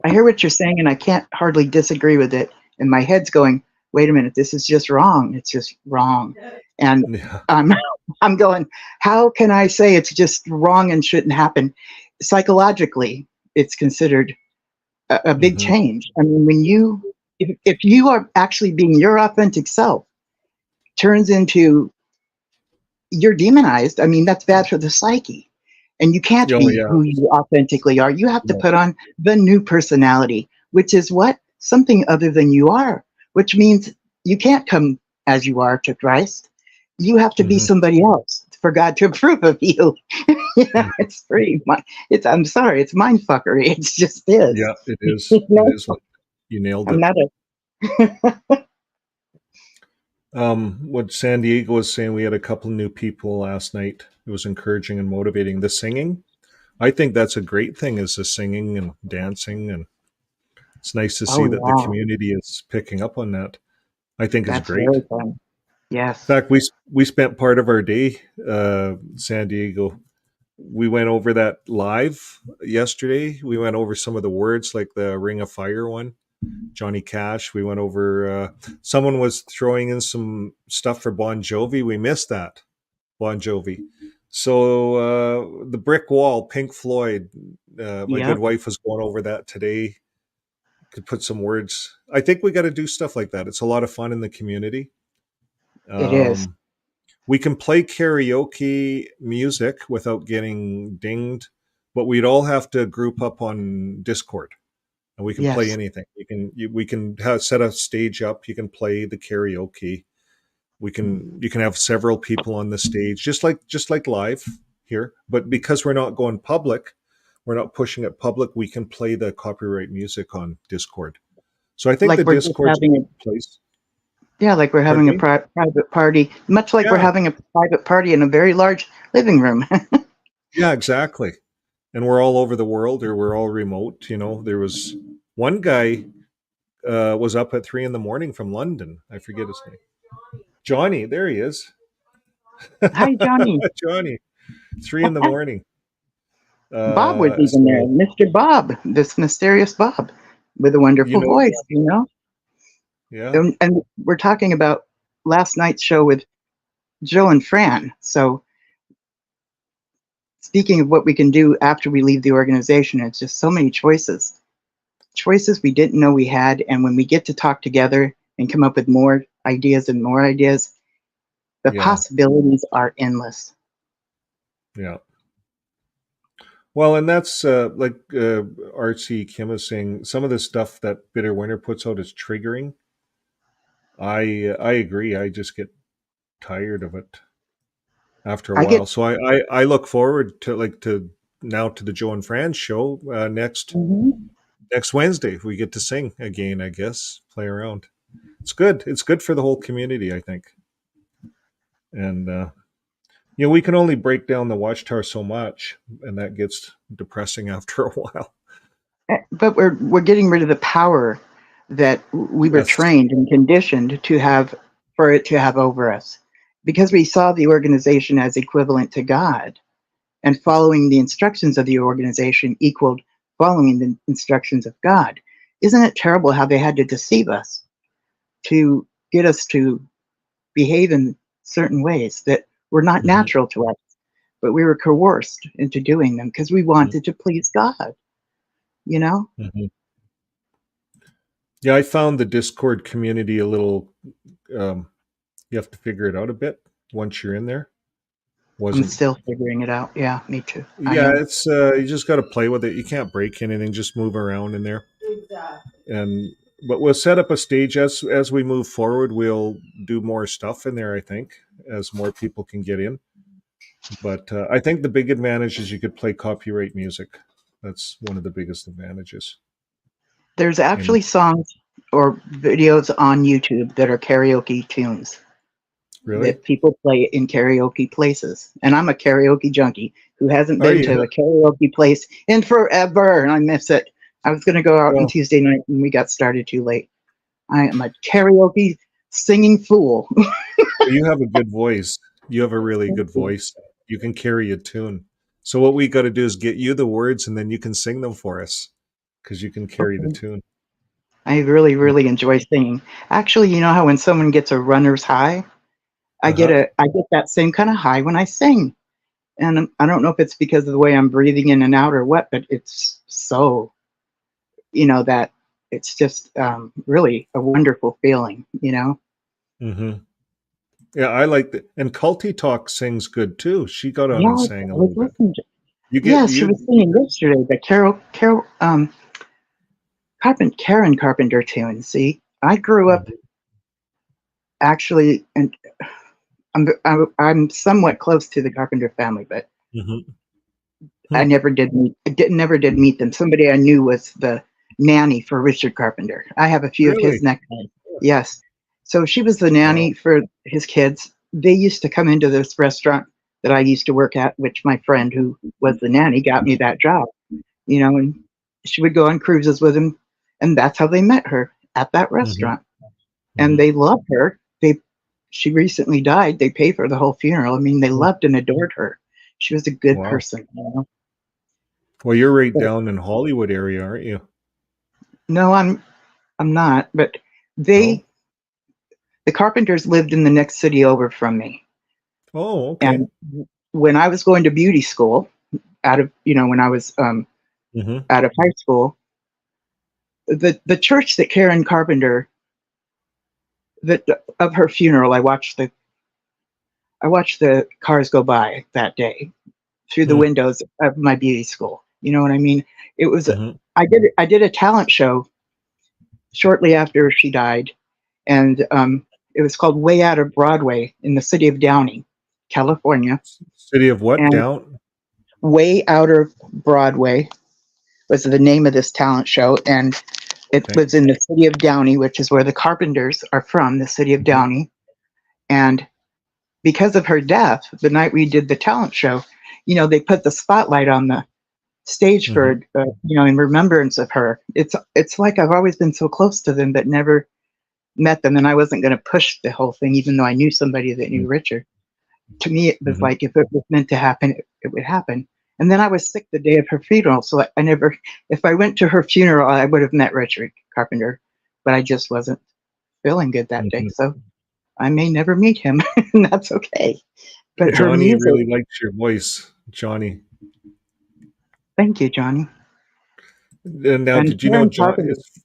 I hear what you're saying, and I can't hardly disagree with it. And my head's going, "Wait a minute, this is just wrong. It's just wrong." And Yeah. I'm going, "How can I say it's just wrong and shouldn't happen?" Psychologically, it's considered a big hmm change. I mean, if you are actually being your authentic self, turns into you're demonized. I mean, that's bad for the psyche. And you can't Oh, be yeah. who you authentically are. You have to No. put on the new personality, which is what? Something other than you are, which means you can't come as you are to Christ. You have to be Mhm. somebody else for God to approve of you. It's pretty much, I'm sorry, it's mind fuckery. It's just is. Yeah, it is. You know? It is. You nailed I'm it. not a, What San Diego was saying, we had a couple new people last night. It was encouraging and motivating. The singing, I think that's a great thing, is the singing and dancing, and it's nice to see oh, that the wow. community is picking up on that. I think it's That's great. very fun. Yes. In fact, we spent part of our day, San Diego. We went over that live yesterday. We went over some of the words, like the Ring of Fire one, Johnny Cash. We went over. Someone was throwing in some stuff for Bon Jovi. We missed that Bon Jovi. So the brick wall, Pink Floyd. My good Yep, wife was going over that today. Could put some words. I think we got to do stuff like that. It's a lot of fun in the community. it is. Um, we can play karaoke music without getting dinged, but we'd all have to group up on Discord, and we can play Yes. anything. We can set a stage up. You can play the karaoke. You can have several people on the stage, just like live here. But because we're not going public, we're not pushing it public. We can play the copyright music on Discord. So I think the Like we're just Discord's a having a, good place. yeah, like we're Pardon having a me? private party, much like we're Yeah, having a private party in a very large living room. yeah, exactly. And we're all over the world, or we're all remote. You know, there was one guy was up at 3 in the morning from London. I forget his name. Johnny, there he is. Hi, Johnny. Johnny, 3 in the morning. Bob was even there, So Mr. Bob, this mysterious Bob with a you wonderful know, voice, you know? yeah, And we're talking about last night's show with Joe and Fran. So speaking of what we can do after we leave the organization, it's just so many choices we didn't know we had. And when we get to talk together and come up with more ideas, the yeah, possibilities are endless. yeah. Well, and that's like RC Kim is saying, some of the stuff that Bitter Winter puts out is triggering. I agree. I just get tired of it after a I while. get, So I look forward to to the Joe and Fran show Mhm. next Wednesday. If we get to sing again, I guess, play around. It's good. It's good for the whole community, I think. And we can only break down the Watchtower so much, and that gets depressing after a while. but we're getting rid of the power that we were Yes. trained and conditioned to have for it to have over us, because we saw the organization as equivalent to God, and following the instructions of the organization equaled following the instructions of God. Isn't it terrible how they had to deceive us to get us to behave in certain ways that were not Hmm. natural to us, but we were coerced into doing them because we wanted to please God, you know? Hmm. Yeah, I found the Discord community a little. You have to figure it out a bit once you're in there. I'm Wasn't still figuring it out. Yeah, me too. I Yeah, am. it's you just got to play with it. You can't break anything. Just move around in there. Exactly. And but we'll set up a stage as we move forward. We'll do more stuff in there. I think as more people can get in. But I think the big advantage is you could play copyright music. That's one of the biggest advantages. There's And actually songs or videos on YouTube that are karaoke tunes really, that people play in karaoke places. And I'm a karaoke junkie who hasn't are been you? to a karaoke place in forever, and I miss it. I was going to go out on Well, Tuesday night and we got started too late. I am a karaoke singing fool. you have a good voice. You have a really good voice. You can carry a tune. So what we got to do is get you the words, and then you can sing them for us because you can carry the Okay. tune. I really, really enjoy singing. Actually, you know how when someone gets a runner's high, Uh huh. I get that same kind of high when I sing. And I don't know if it's because of the way I'm breathing in and out or what, but it's so, that it's just really a wonderful feeling, you know? Hmm. Yeah, I like that. And Culty Talk sings good too. She got on and Yes, sang I a was little bit. listening to, You get yes, she was you. singing yesterday, the Karen Carpenter tune. See, I grew up Mhm. actually, and I'm somewhat close to the Carpenter family, but Mhm. I Hmm. never did meet them. Somebody I knew was the nanny for Richard Carpenter. I have a few of Really? his neckties. Yes. So she was the nanny Wow. for his kids. They used to come into this restaurant that I used to work at, which my friend who was the nanny got me that job, and she would go on cruises with him. And that's how they met her, at that Hmm. restaurant. And Hmm. they loved her. She recently died. They paid for the whole funeral. I mean, they loved and adored her. She was a good Wow. person. Well, you're right But down in Hollywood area, aren't you? no, I'm not. But No. they the Carpenters lived in the next city over from me, Oh, okay. and when I was going to beauty school, when I was Mm-hmm. out of high school, the church that Karen Carpenter, that of her funeral, I watched the cars go by that day through the windows of my beauty school. You know what I mean? It was Mm-hmm. I did a talent show shortly after she died, and it was called Way Out of Broadway in the city of Downey, California. City of what? And Down? Way Out of Broadway was the name of this talent show, and it Okay. was in the city of Downey, which is where the Carpenters are from, the city of Downey. And because of her death, the night we did the talent show, they put the spotlight on the stage for, in remembrance of her. It's like I've always been so close to them, but never met them. And I wasn't going to push the whole thing, even though I knew somebody that knew Richard. To me, it was like, if it was meant to happen, it would happen. And then I was sick the day of her funeral. So I never, if I went to her funeral, I would have met Richard Carpenter, but I just wasn't feeling good that day. So I may never meet him, and that's okay. But her Johnny music, really likes your voice, Johnny. thank you, Johnny. And now, And did you know, Karen John? Carpenter, It's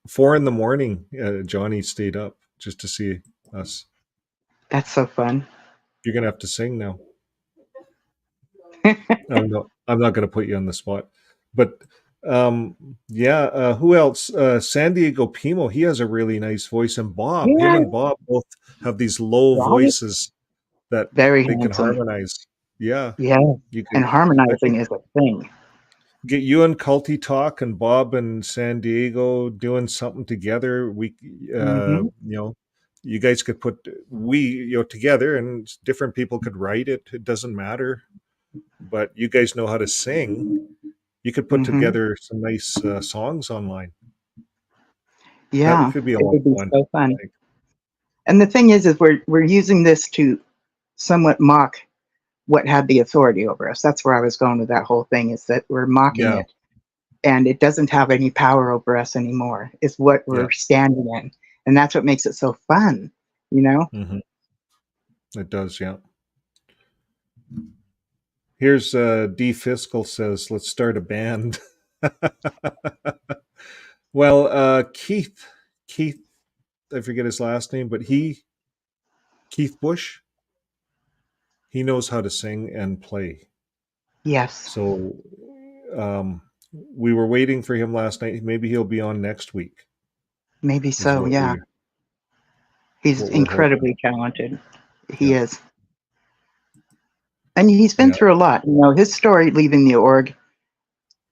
four in the morning. Johnny stayed up just to see us. that's so fun. You're gonna have to sing now. I'm not gonna put you on the spot, but who else? San Diego Pimo. He has a really nice voice, and Bob. Him Yeah, and Bob both have these low right? voices that Very they can handsome. harmonize. Yeah, Yeah, you and could. I harmonizing think is a thing. get you and Culty Talk and Bob and San Diego doing something together. Hmm. You guys could put together, and different people could write it. It doesn't matter, but you guys know how to sing. You could put Hmm. together some nice songs online. That Yeah, could be a it lot would of be fun. so I fun. think. And the thing is we're using this to somewhat mock what had the authority over us. That's where I was going with that whole thing, is that we're mocking Yeah, it, and it doesn't have any power over us anymore. It's what yeah, we're standing in. And that's what makes it so fun, you know? hmm it does. Yeah. Here's D Fiscal says, "Let's start a band." Well, Keith, I forget his last name, but Keith Bush, he knows how to sing and play. Yes, So we were waiting for him last night. Maybe he'll be on next week, maybe is so. Yeah. He's what we're hoping. incredibly talented. He Yeah, is. And he's been yeah, through a lot. His story leaving the org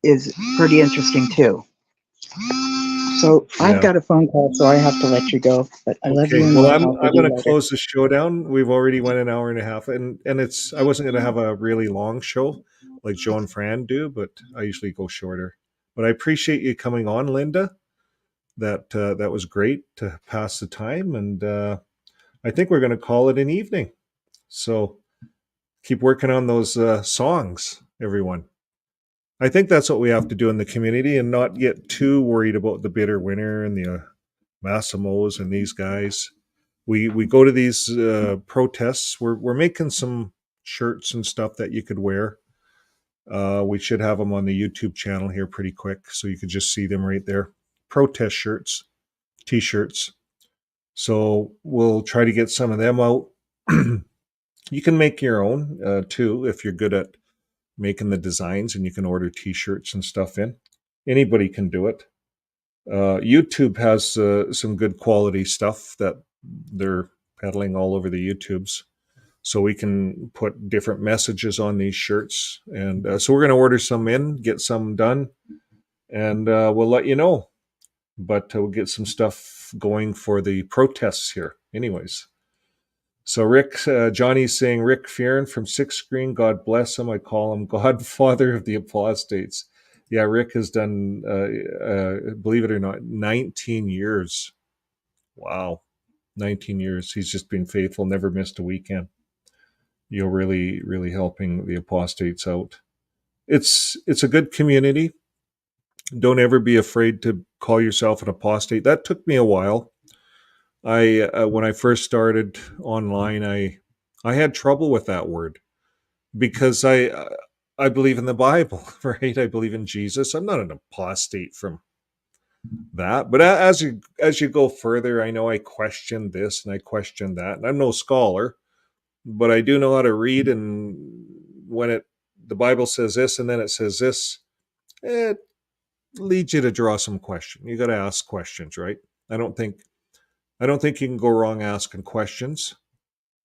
is pretty interesting too. So I've yeah. got a phone call, so I have to let you go. But I love you, Okay. and Well, we'll I'm talk with I'm you going to later. close the show down. We've already went an hour and a half, and I wasn't going to have a really long show like Joe and Fran do, but I usually go shorter. But I appreciate you coming on, Linda. That was great to pass the time, and I think we're going to call it an evening. So keep working on those songs, everyone. I think that's what we have to do in the community, and not get too worried about the bitter winner and the Massimos and these guys. We go to these protests. We're making some shirts and stuff that you could wear. We should have them on the YouTube channel here pretty quick, so you could just see them right there. Protest shirts, t-shirts. So we'll try to get some of them out. You can make your own too if you're good at making the designs, and you can order t-shirts and stuff in. Anybody can do it. YouTube has some good quality stuff that they're peddling all over the YouTubes. So we can put different messages on these shirts. And so we're going to order some in, get some done, and we'll let you know. But we'll get some stuff going for the protests here anyways. So Johnny's saying, Rick Fearon from Sixth Screen, God bless him. I call him Godfather of the Apostates. Yeah, Rick has done, believe it or not, 19 years. Wow, 19 years. He's just been faithful, never missed a weekend. You're really, really helping the apostates out. It's a good community. Don't ever be afraid to call yourself an apostate. That took me a while. When I first started online, I had trouble with that word. because I believe in the Bible, right? I believe in Jesus. I'm not an apostate from that. But as you go further, I know I question this and I question that. And I'm no scholar, but I do know how to read. And when the Bible says this and then it says this, it leads you to draw some question. You got to ask questions, right? I don't think you can go wrong asking questions.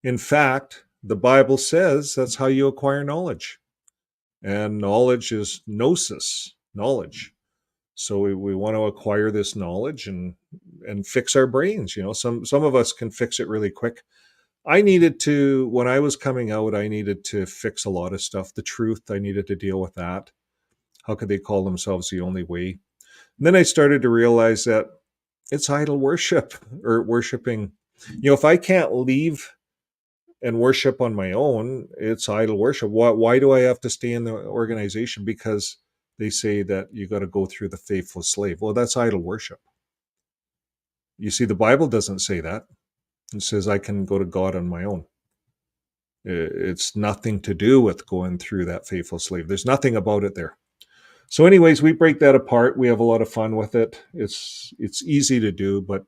In fact, the Bible says that's how you acquire knowledge. And knowledge is gnosis, knowledge. So we want to acquire this knowledge and fix our brains. Some of us can fix it really quick. I needed to, when I was coming out, I needed to fix a lot of stuff. The truth, I needed to deal with that. How could they call themselves the only way? And then I started to realize that it's idol worship or worshiping. If I can't leave and worship on my own, it's idol worship. Why do I have to stay in the organization? Because they say that you got to go through the faithful slave. Well, that's idol worship. You see, the Bible doesn't say that. It says I can go to God on my own. It's nothing to do with going through that faithful slave. There's nothing about it there. So anyways, we break that apart. We have a lot of fun with it. It's easy to do, but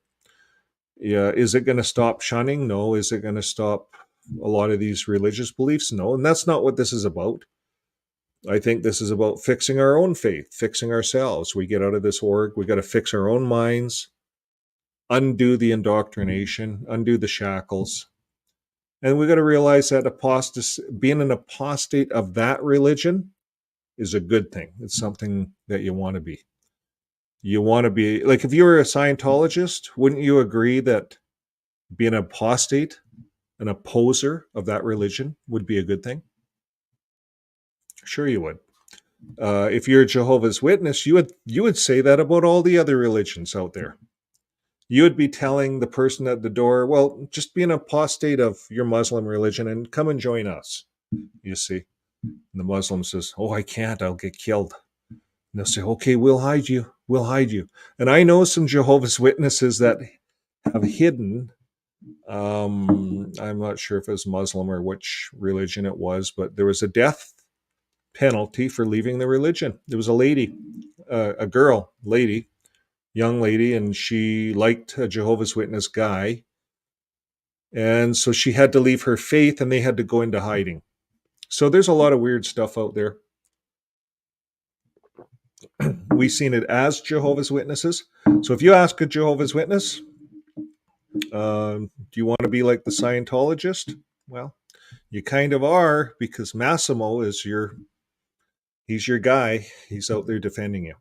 yeah, is it going to stop shunning? No. Is it going to stop a lot of these religious beliefs? No. And that's not what this is about. I think this is about fixing our own faith, fixing ourselves. We get out of this org, we got to fix our own minds, undo the indoctrination, undo the shackles. And we got to realize that being an apostate of that religion is a good thing. It's something that you want to be. You want to be, like if you were a Scientologist, wouldn't you agree that being an apostate, an opposer of that religion would be a good thing? Sure you would. If you're a Jehovah's Witness, you would say that about all the other religions out there. You would be telling the person at the door, well, just be an apostate of your Muslim religion and come and join us. You see, and the Muslim says, oh, I can't, I'll get killed. And they'll say, okay, we'll hide you. We'll hide you. And I know some Jehovah's Witnesses that have hidden, I'm not sure if it was Muslim or which religion it was, but there was a death penalty for leaving the religion. There was a lady, young lady, and she liked a Jehovah's Witness guy. And so she had to leave her faith and they had to go into hiding. So there's a lot of weird stuff out there. We've seen it as Jehovah's Witnesses. So if you ask a Jehovah's Witness, do you want to be like the Scientologist? Well, you kind of are, because Massimo is he's your guy. He's out there defending you.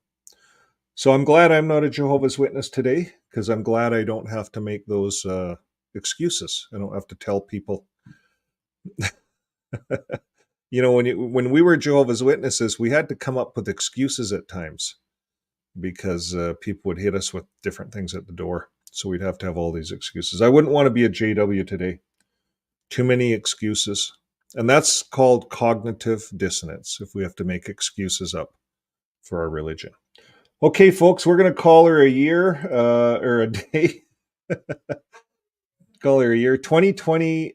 So I'm glad I'm not a Jehovah's Witness today, because I'm glad I don't have to make those excuses. I don't have to tell people. When we were Jehovah's Witnesses, we had to come up with excuses at times because people would hit us with different things at the door. So we'd have to have all these excuses. I wouldn't want to be a JW today. Too many excuses. And that's called cognitive dissonance, if we have to make excuses up for our religion. Okay, folks, we're going to call her a year or a day. Call her a year. 2020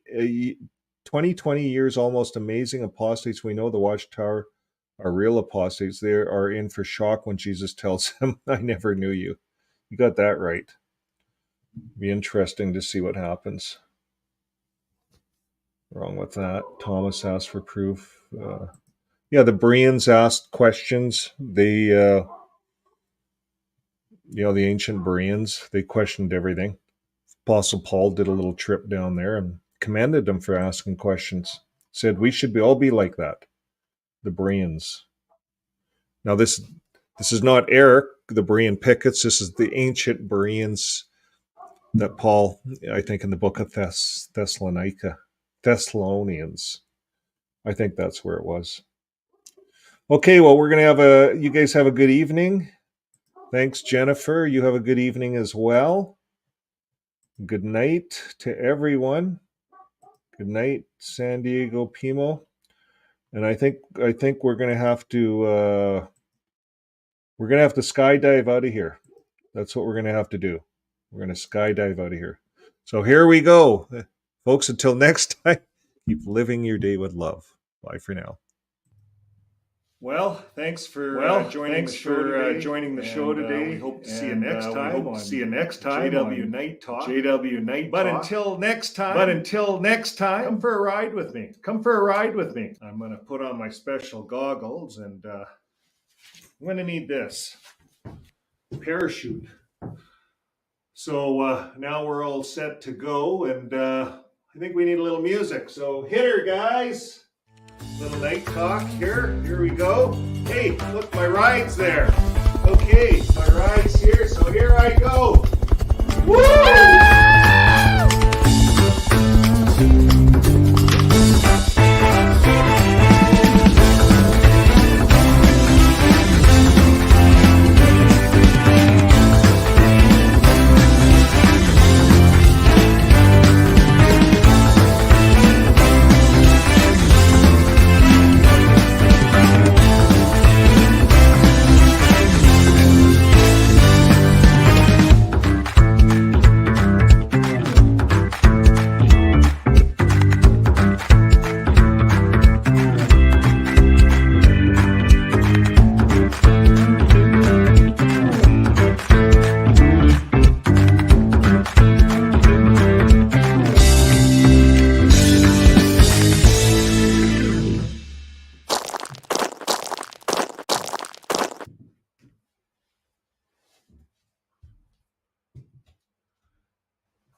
years, almost amazing. Apostates, we know the Watchtower are real apostates. They are in for shock when Jesus tells them, I never knew you. You got that right. Be interesting to see what happens. Wrong with that. Thomas asked for proof. The Bereans asked questions. They, the ancient Bereans, they questioned everything. Apostle Paul did a little trip down there and commended them for asking questions. Said we should all be like that, the Bereans. Now this is not Eric, the Berean pickets. This is the ancient Bereans that Paul, I think in the book of Thessalonians, I think that's where it was. Okay, well, we're going to you guys have a good evening. Thanks, Jennifer. You have a good evening as well. Good night to everyone. Good night, San Diego Pimo. And I think we're going to have to skydive out of here. That's what we're going to have to do. We're going to skydive out of here. So here we go. Folks, until next time, keep living your day with love. Bye for now. Well, thanks for joining the show today. We hope to see you next time. JW Night Talk. But until next time, come for a ride with me. I'm going to put on my special goggles, and I'm going to need this parachute. So now we're all set to go, and I think we need a little music. So hit her, guys. Little night talk here. Here we go. Hey, look, my ride's there. Okay, my ride's here, so here I go. Woo!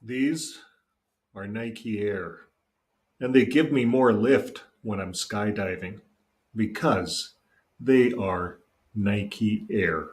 These are Nike Air, and they give me more lift when I'm skydiving because they are Nike Air.